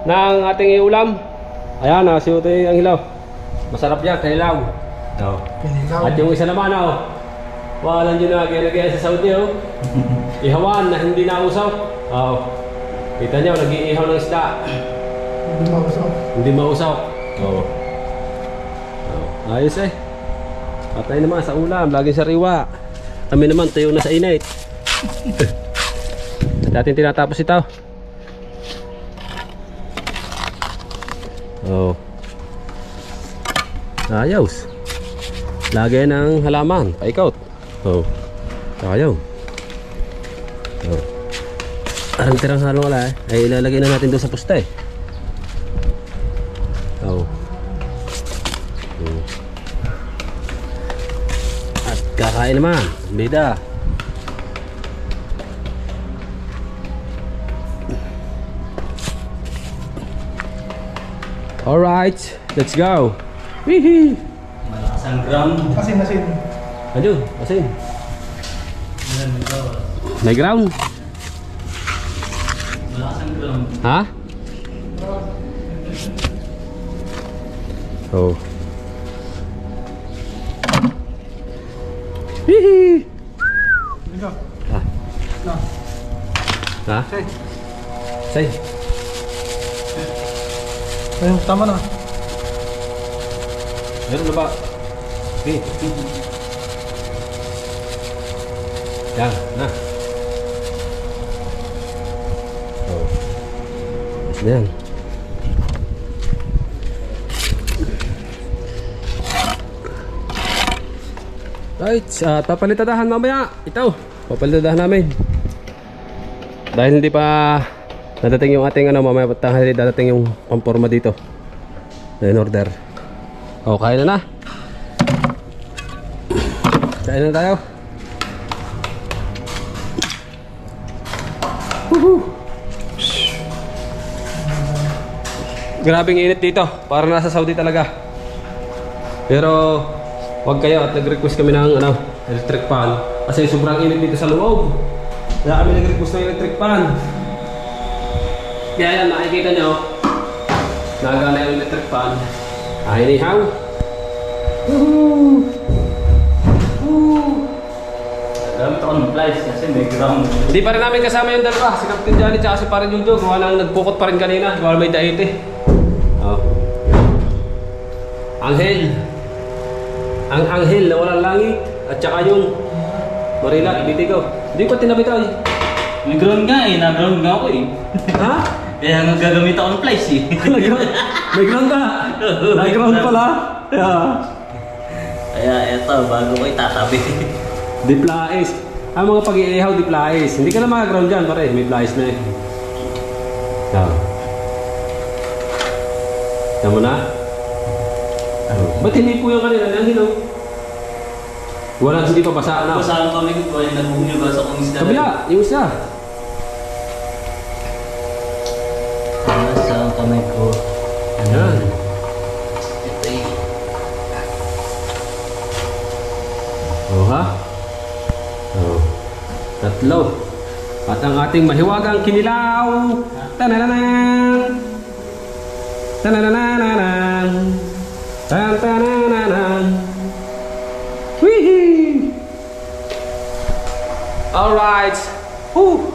ng ating iulam. Ayan, si Utoy ang hilaw. Masarap yan, kailaw. At yung isa naman, walang yun na kaya sa Saudi, ihawan na hindi nausaw. Kita nyo, nag-iihaw ng isda. Hindi mausaw. Hindi mausaw. Ayos eh. Patay naman sa ulam, laging sariwa. Kami naman tayo na sa init. At atin tinatapos ito. Ayos. Lagay ng halaman, paikot. Ayaw. Ang tirang halong wala ay ilalagay na natin doon sa pusta eh. At kakain naman, bida. Alright, let's go. Wihee! Malakas ang ground. Asin. Ayun, asin. May ground. Malakas ang ground. Ha? Oh. Wihee! Ikaw. Ha? Say. Say. Ayun, tama na. Meron na ba? Okay. Yan, na. Oh. Yan. Right, papalitadahan mamaya. Ito, papalitadahan namin. Dahil hindi pa nadating yung ating mamaya patahali, dadating yung pamporma dito. In order. Kain na. Kain na tayo. Grabing init dito, para nasa Saudi talaga. Pero wag kayo at nag-request kami ng electric fan kasi sobrang init dito sa loob. Kaya kami nag-request ng electric fan. Kaya yan, makikita nyo nagana yung electric fan. Anyhow. Gamit ako ng flies kasi may ground. Hindi pa rin namin kasama yung dalawa. Si Captain Johnny at si Parang Junjo. Gawa nang nagpukot pa rin kanina. Gawa may daite. Anghel. Ang anghel na walang langit. At saka yung Marila, ibitigaw. Hindi ko tinabitaw. May ground nga eh. Nag-ground nga ako eh. Ha? Kaya nga gagamit ako ng flies eh. May ground ka? May ground pala? Kaya eto, bago ko itatabi. Diplais. Ang mga pag-iihaw, diplais. Hindi ka na makaground dyan, pare. May plais na eh. Tama mo na? Ba't hindi po yung kanina? Ang hilaw? Walang hindi pa basa na. Basahan kami ko kaya nagbunyabas akong isda. Kabila, yung isa. Basahan kami ko. Ayan. Ito eh. Ha? Tatlo. At ang ating mahiwagang kinilaw. Tanananan. Tanananan. Tanananan. Wihee! Alright. Woo!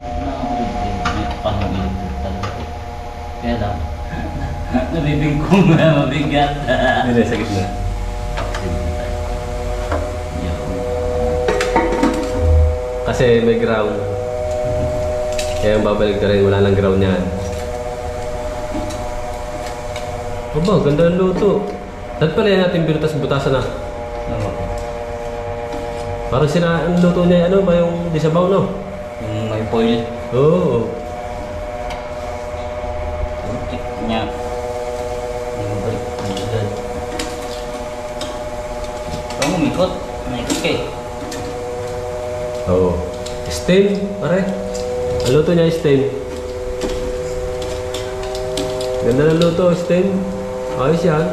May panahon. bibig ko mabigat. Hindi, sa gitna. Kasi may ground. Kaya ang babalik ka rin, wala lang ground yan. Aba, ganda ng luto. Dapat pala yan natin binutas-butasan na. Parang sila, ang luto niya, ano ba yung disabaw, no? Yung may foil. Oo. Tik niya. Yung balik. Agad. Kung umikot. Umikot ka eh. Oo. Steam, pare. Ang luto niya, steam. Ganda ng luto, steam. Ayos yan.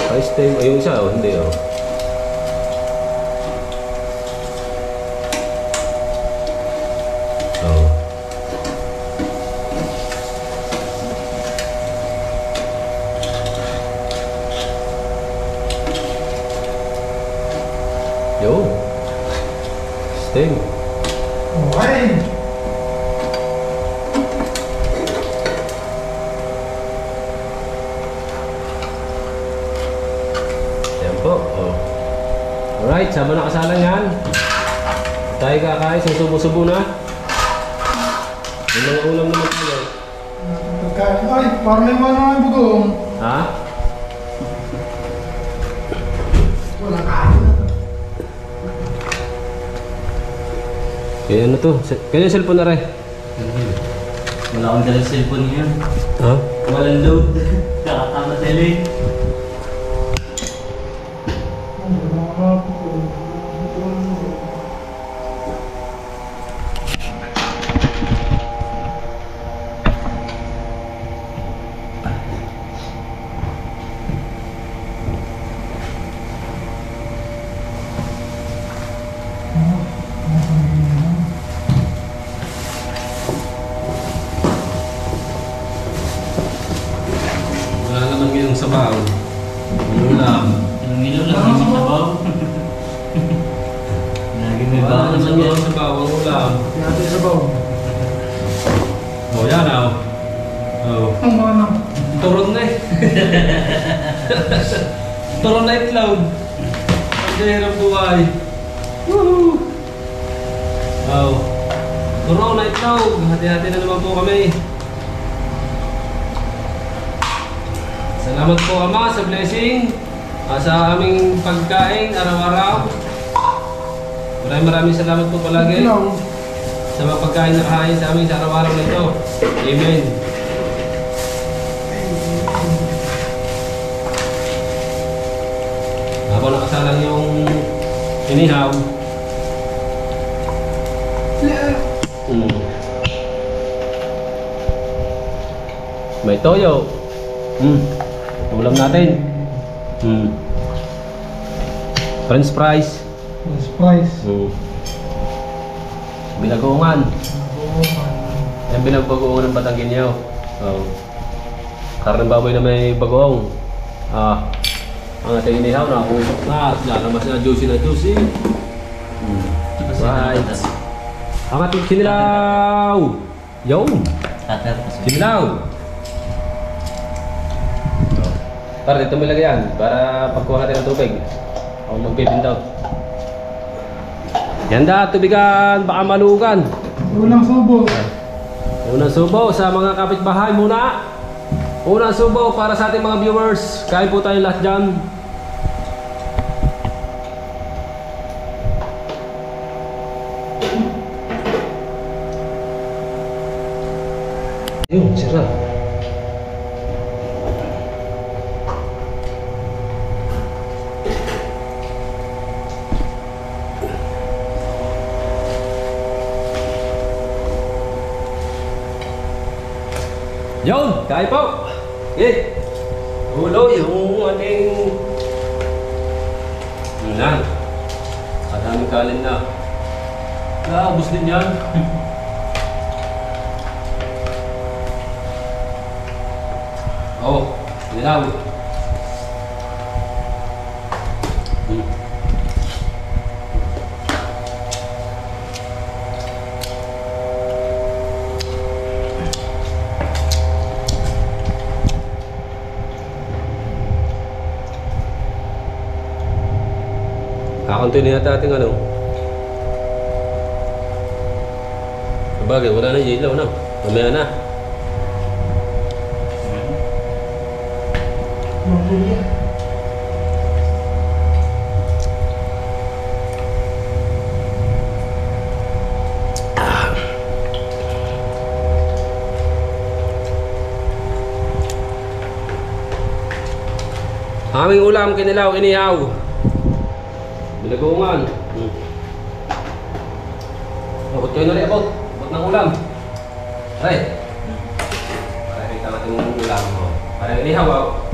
Ayos steam. Ay, yung isa, oh, hindi, oh. Oo. Yo. Steam. Okay. Yan po. Oh. Alright, sama na kasalan yan. Tayo kakain, susubo-subo na. Yung mga ulam naman tayo. Pagkain. Ay, parang may mga yung bugong. Ha? Wala kain na. Kaya ano to? Kaya yung cellphone na rin. Wala akong dalang cellphone ngayon. Ha? Walang load. Kakakamatali. Wala naman ngayong sabaw. Ulam. Yung milo lang yung sabaw. Lagi may Wala bawang naman sabaw. ngayong sabaw. Ang ulam. Natin sa baw. Oh, yan oh. Oh. Ang mga na. Turon na eh. Turon na itlog. Ang hirap buhay. Woohoo! Oh. Turon na itlog. Hati-hati na naman po kami. Salamat po Ama sa blessing. Sa aming pagkain araw-araw. Maraming salamat po palagi sa mga pagkain na kain sa amin sa araw-araw na ito. Amen. Habang nakasalang yung inihaw. May toyo. Ulam natin. French fries. Surprise. Binagoongan. Yan binagbagoongan ng Batanggenyo. Karne baboy na may bagoong. Ang ating inihaw na usok na. Lalabas na juicy na juicy. Right. Ang ating sinilaw. Yo. Sinilaw. Para dito may lagay yan. Para pagkuha natin ng tubig. Ako magbibindaw. Yanda, tubigan, baka malugan. Unang subo. Unang subo sa mga kapitbahay muna. Unang subo para sa ating mga viewers. Kain po tayo lahat dyan. Yun, sira. Yun, kain po. Okay. Ulo yung ating nan. Kadaming kanin na. Naubos din yan. Oh, nilaw. Kakuntunin natin ating ano. Sabagay, wala na ilaw na. Mamaya na. Aming ulam, kinilaw, inihaw. Bilagungan. Abot kayo na rin, abot. Abot ng ulam. Ay. Para kita natin yung ulam. Parang inihaw, oh.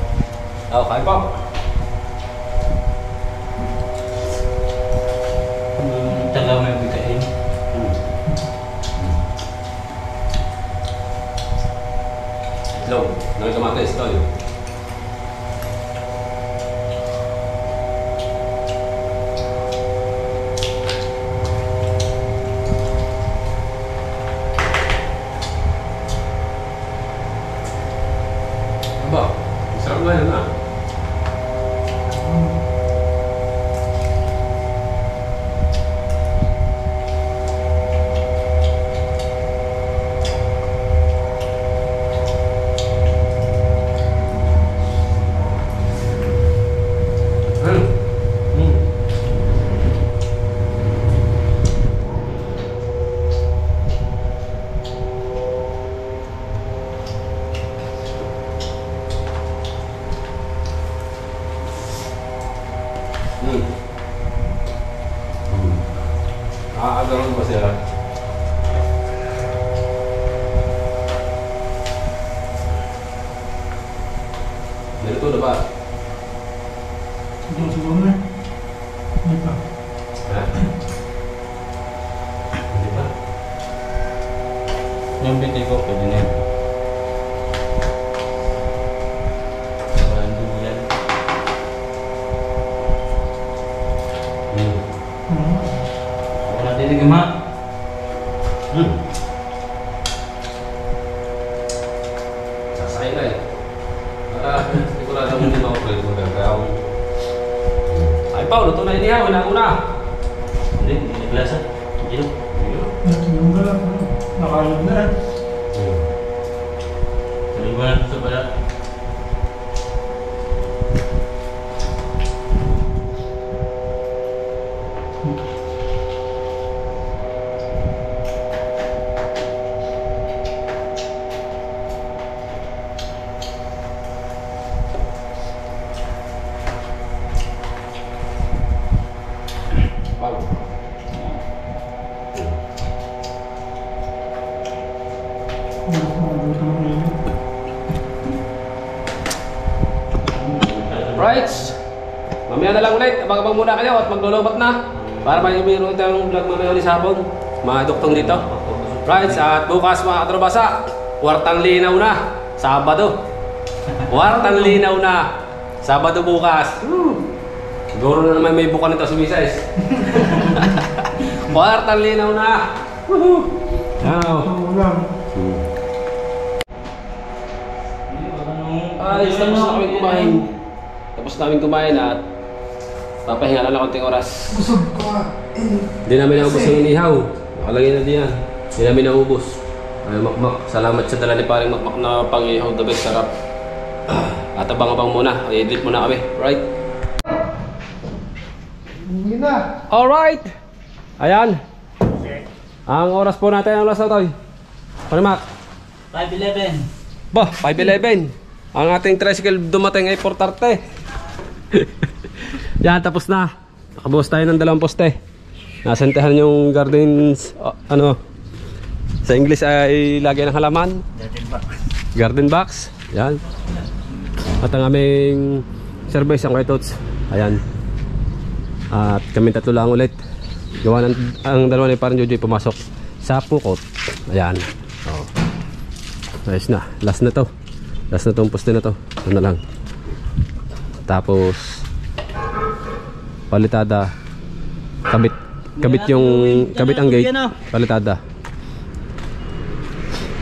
Oh, kain po. Taga may bigkain. Itlog. Nang kamatis, ito yun. Aba, sarap nga yun ah. Nakakagaroon ba siya? Ganito na ba? Ito siguro na. Hindi pa. Ha? Hindi ba? Yung biti ko, pwede na yun. Parang duyan. Ako na tinig ma. Sasay na eh. Sigurado mo hindi makakulit mo kaya ako. Ay pa, luto na inihaw, una. Hindi, hindi naglasa. Ilo. Yung gala. Nakalog na rin. Naliwan na sa balat. Bago. Right. Mamaya na lang ulit. Abang-abang muna kayo at maglulubat na. Para may umiron tayong vlog mamaya ulit sa hapon. Mga duktong dito. Right. At bukas mga katrobasa, kwartang linaw na. Sabado. Kwartang linaw na. Sabado bukas. Siguro na naman may buka nito si Mises. Kwartang linaw na. Woohoo! Ulam. Ay, tapos na kami kumain. Tapos namin kumain at papahinga lang konting oras. Busog ka. Hindi namin naubos yung inihaw. Nakalagay na diyan. Hindi namin naubos. Ay, makmak. Salamat sa dala ni paring makmak na pang-ihaw. The best, sarap. At abang-abang muna. I-edit muna kami. Right? Hindi na. Alright! Ayan. Ang oras po natin ang last na tayo. Panimak. 5:11. Bah, 5:11. Ang ating tricycle dumating ay 4:30. Yan, tapos na. Nakabuhos tayo ng 2 poste. Nasentehan yung gardens, ano, sa English ay lagay ng halaman. Garden box. Yan. At ang aming service, ang Tots. Ayan. At kami tatlo lang ulit. Gawa ng, ang dalawa ni parang Jojoy pumasok sa pukot. Ayan. Oh. Ayos na. Last na to. Last na tong poste na to. Ito na lang. Tapos palitada. Kabit yung kabit ang gate. Palitada.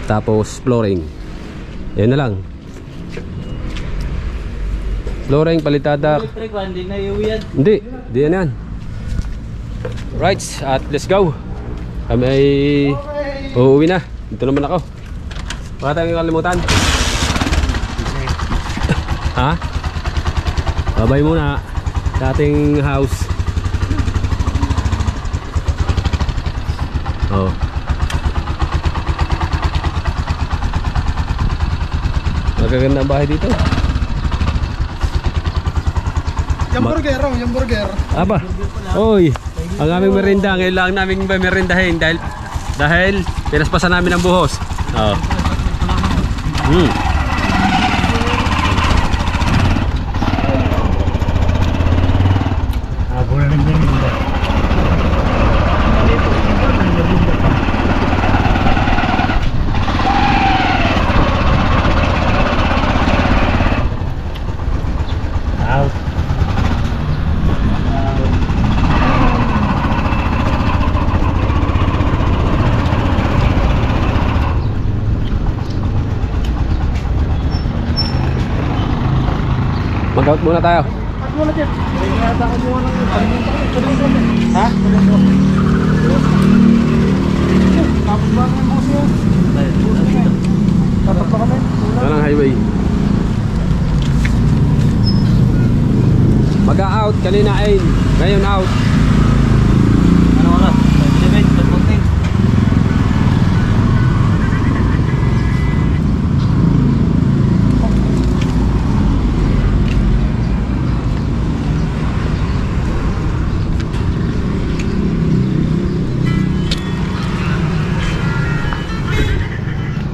Tapos flooring. Yan na lang. Flooring, palitada. Hindi na iuwi yan. Hindi yan yan. Right, at let's go. Kami ay uuwi na. Dito naman ako. Baka tayong kalimutan. Ha? Babay muna sa ating house. Oh. Magaganda ang bahay dito. Yung burger, yung burger. Aba. Oy. Ang aming merinda, ngayon lang namin merindahin dahil pinaspasan namin ang buhos. Oh. Ako na nagbininda. Out. Mag-out muna tayo. At muna dyan. Yata ko muna ng ha? Tapos ba naman mo siya? Tatak pa kami? Yan ang highway. Mag-out kanina ay ngayon out. Ano oras? 11:14.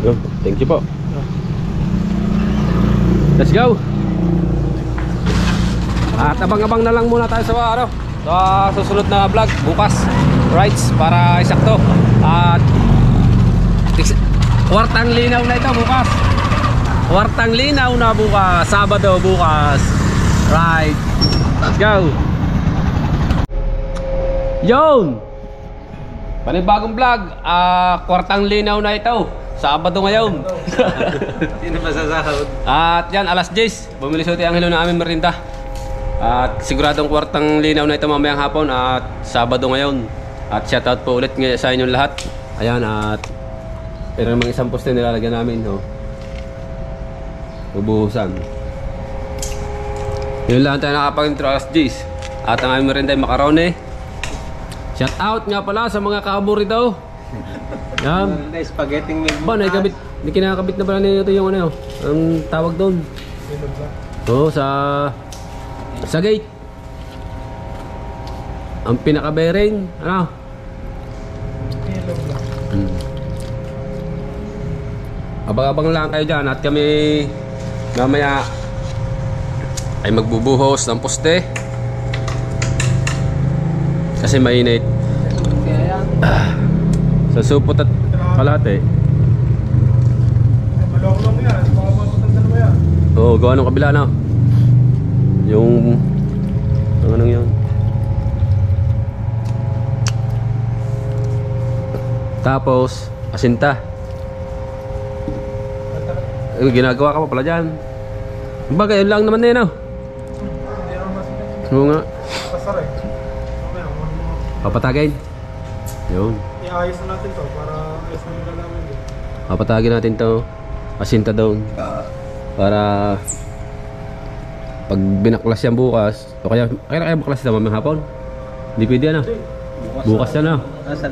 Yo, thank you po. Let's go. At abang-abang na lang muna tayo sa susunod na vlog bukas. Rights para isakto. At kwartang linaw na ito bukas. Kwartang linaw na bukas, Sabado bukas. Right. Let's go. Yon. Panibagong vlog. Kwartang linaw na ito. Sabado ngayon. Sino masasahod? At yan, alas 10 bumili sa ang hilo na aming merinda. At siguradong kwartang linaw na ito mamayang hapon. At Sabado ngayon. At shoutout po ulit sa inyong lahat. Ayan, at pero mga isang poste nilalagyan namin, no? Ubuhusan. Yun lang tayo nakapag-intro alas 10. At ang aming merinda ay macaroni. Shoutout nga pala sa mga kaburi daw. Yan. Spaghetti with Ba, nakikabit, kinakabit na pala nito yung ano, ang tawag doon. Oo, sa gate. Ang pinaka-bearing, ano? Abang-abang lang kayo dyan at kami mamaya ay magbubuhos ng poste. Kasi mainit. Sa supot at kalahati. Maloko lang yan. Baka mapagtantan mo yan. Oo, gawa ng kabila na. Yung anong yun. Tapos asinta. Ginagawa ka pa pala dyan. Bagay, yun lang naman na yun, no? Hindi naman masinag. Oo nga. Pasar eh. Mamaya, Papatagin. Yun. iayos na natin to para ayos na nila namin din. Papatagin natin to. Asinta doon. Para pag binaklas yan bukas, o kaya baklas na mamayang hapon. Hindi pwede yan, bukas yan na.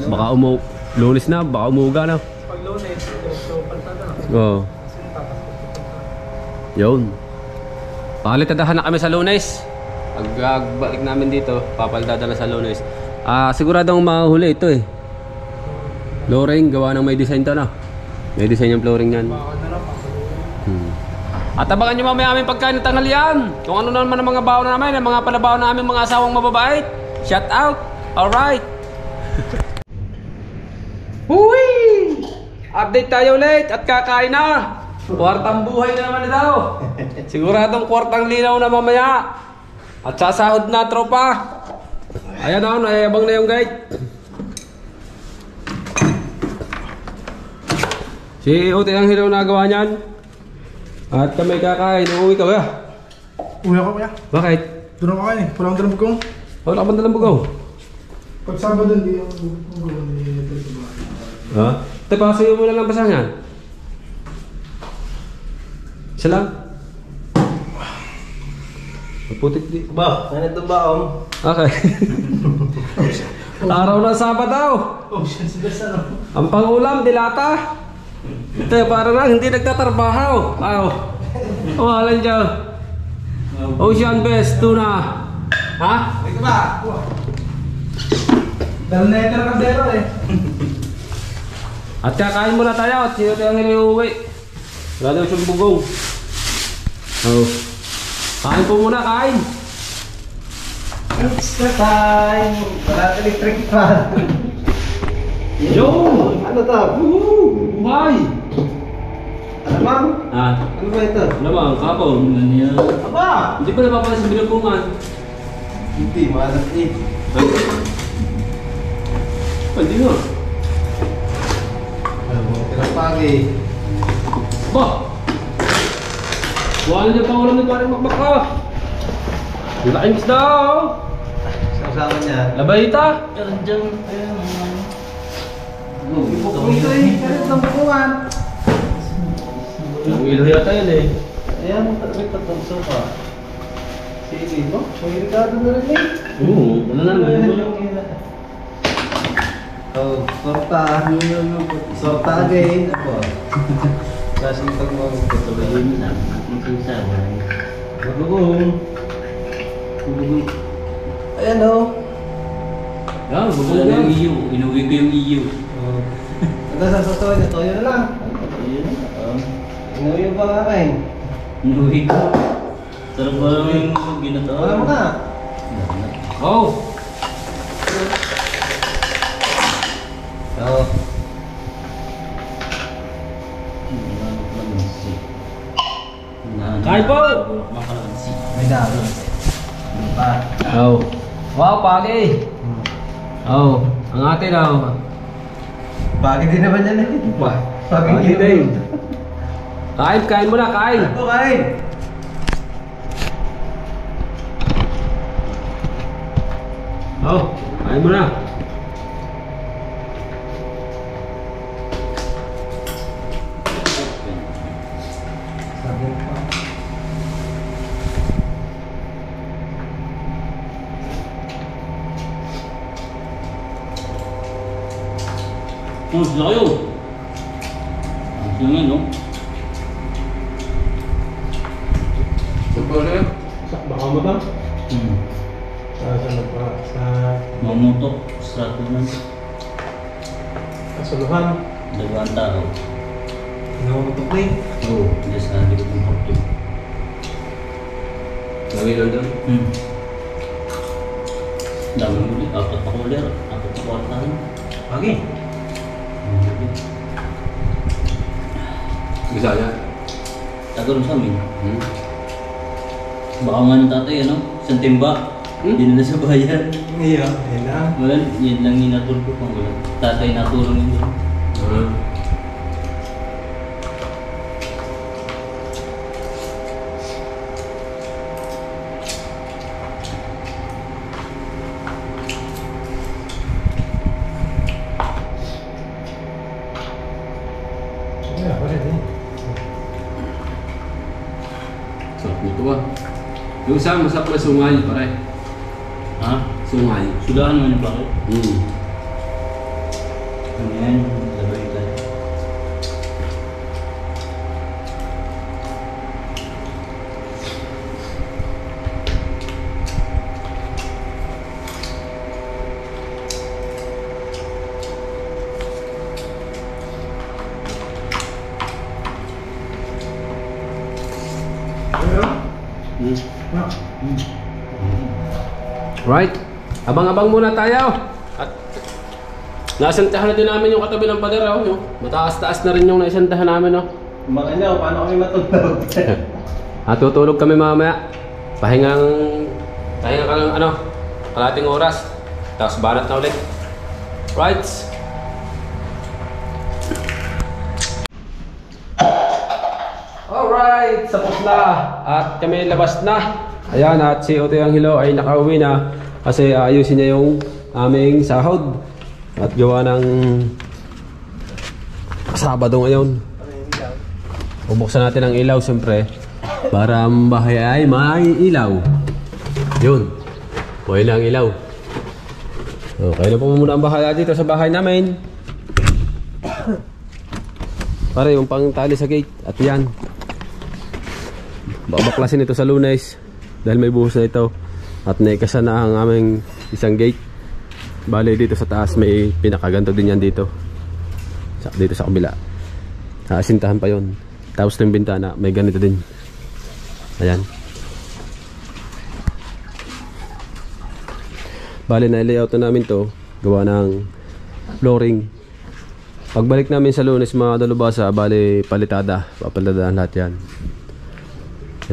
Baka Lunes na, baka umuga na. Pag Lunes, so paltada na. Oo. Yun. Palitadahan na kami sa Lunes. Pagbalik namin dito, papalitada na sa Lunes. Siguradong mahuli ito eh. Flooring, gawa ng may design to na. May design yung flooring yan. At abangan nyo mamaya aming pagkain ng tanghalian. Kung ano naman ang mga baon namin, ang mga palabaon namin mga asawang mababait. Shout out. Alright. Hui! Update tayo ulit at kakain na. Kwartang buhay na naman ito. Siguradong kwartang linaw na mamaya. At sasahod na tropa. Ayan o, nayabang na yung guide. Si Uti ang hilaw na gawa niyan. At kami kakain. Uuwi ka ba? Uwi ako kaya. Bakit? Doon ako kain eh. Wala akong dalang bugong. Wala ka ba dalang bugaw? Pag Sabado hindi ako gawin ni Ito. Ha? Ito, pakasayo mo lang ang basangan. Isa lang. Putik di. Ba, ano ito ba om? Okay. Araw ng Sabado. Ocean sa besa, no? Ang pangulam, dilata. Ito, parang lang, hindi nagtatrabaho. Ayo. Walan dyan. Ocean best, tuna. Ha? Ito ba? Dahil na ito na kandero eh. At kakain muna tayo at sino tayo ang iniuwi. Wala daw siyang bugong. Oh. Kain po muna, kain. Extra time! Wala electric fan. Yo! Ano to? Buhay! Alamang? Ah, Ano ba ito? ano ba, kapon? Ano yan? Aba! Hindi pa napapala sa binupungan. Hindi, malas eh. Hindi nga. Pinapagi. Ba! Wala niya pa ulam ng parang makmaka. Laking isda oh! Sasama niya. Labayita! Diyan. Ayan. Ito eh, kalit ng bukuhan. Ang ilo yata yun eh. Ayan, may tatlong sopa. Sige, no? May Ricardo na rin eh. Oo, ano naman. Oh, sorta. Sorta again. Ako. Kasi pag mga Ayun lang. Ang sinasabi. magugong. Ayan o. Yan, Wala bubog na na. yung iyo. Inuwi ko yung iyo. Ito sa sasawa niya, toyo na lang. Ayun. Inuwi yung pangakain. Inuwi ko. Sarap ba naman yung ginatawa? Wala mo na. Oh! Oo. Kain po! May dami. Ano pa? Oh. Wow, pagi! Oh, ang atin oh. Bagay din naman yan eh. Pagi din. Kain mo na, kain! Ito kain! Oh, kain mo na. Sabi ko pa. Oh, sila kayo. Ang sila no? Baka mo ba? Hmm. Saan na pa? Sa Mamutok. Strato na. kasuluhan. Dalawang tao. Namutok na eh. Oo. Hindi sa likod ng kapto. Lagi lang doon. Dami muli. Apat na kuler. Apat na kwartahan. Pagi. Bisa niya. Tagaroon sa amin. Baka nga ng tatay, ano? Isang timba. Hindi nila sa bayan. Iya. Ayun lang. Well, yun lang yung natulog ko pang wala. Tatay natulong yun doon. Yeah, pwede din. Sarap nito ah. Yung isa, masarap na sungay, pare. Ha? Sungay. Sudahan mo yung bakit? Hmm. Ano yan? Labay tayo. Right. Abang-abang muna tayo. At nasantahan na din namin yung katabi ng pader. Oh, yung mataas-taas na rin yung naisantahan namin. Oh. Kumain niyo, paano kami matulog? At tutulog kami mamaya. Pahinga ka ng kalating oras. Tapos banat na ulit. Right. Alright, tapos na. At kami labas na. Ayan, at si Otoy Angelo ay nakauwi na kasi ayusin niya yung aming sahod. At gawa ng Sabado ngayon. Bubuksan natin ang ilaw siyempre para ang bahay ay may ilaw. Yun. Buhay na ang ilaw. Okay na po muna ang bahay dito sa bahay namin. Para yung pang tali sa gate. At yan. Babaklasin ito sa Lunes dahil may buhos na ito. At naikasa na ang aming isang gate. Bale dito sa taas may pinakaganto din yan dito. Dito sa kabila. Asintahan pa yon. Tapos yung bintana may ganito din. Ayan. Bale na layout na namin to. Gawa ng flooring. Pagbalik namin sa Lunes mga dalubhasa, bale palitada. Papalitadahan lahat yan.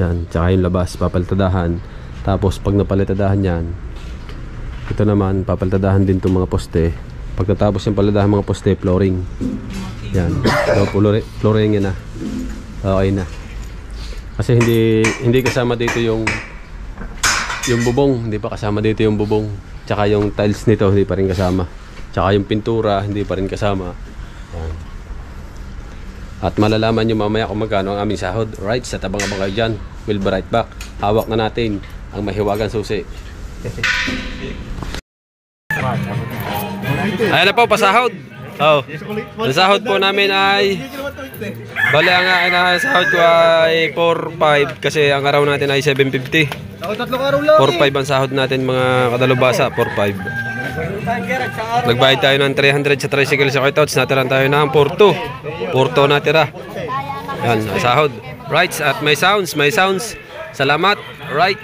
Yan. Tsaka yung labas papalitadahan. Tapos pag napalitadahan yan, ito naman papalitadahan din itong mga poste. Pagkatapos yung palitadahan mga poste, flooring. Yan. So flooring yan na. Okay na. Kasi hindi kasama dito yung bubong, hindi pa kasama dito yung bubong. Tsaka yung tiles nito hindi pa rin kasama. Tsaka yung pintura hindi pa rin kasama. Yan. At malalaman nyo mamaya kung magkano ang aming sahod. Right, sa tabang-abang kayo dyan. We'll be right back. Hawak na natin ang mahiwagang susi. Ayan na po, pasahod. Oh. Ang sahod po namin ay bali ang sahod ko ay 4.5 kasi ang araw natin ay 7.50. 4.5 ang sahod natin mga kadalubhasa, 4.5. Nagbayad tayo ng 300 sa tricycle sa Kitouts, natiran tayo ng 4.2. 4.2 natira. Yan, ang sahod. Right, at may sounds. Salamat. Right.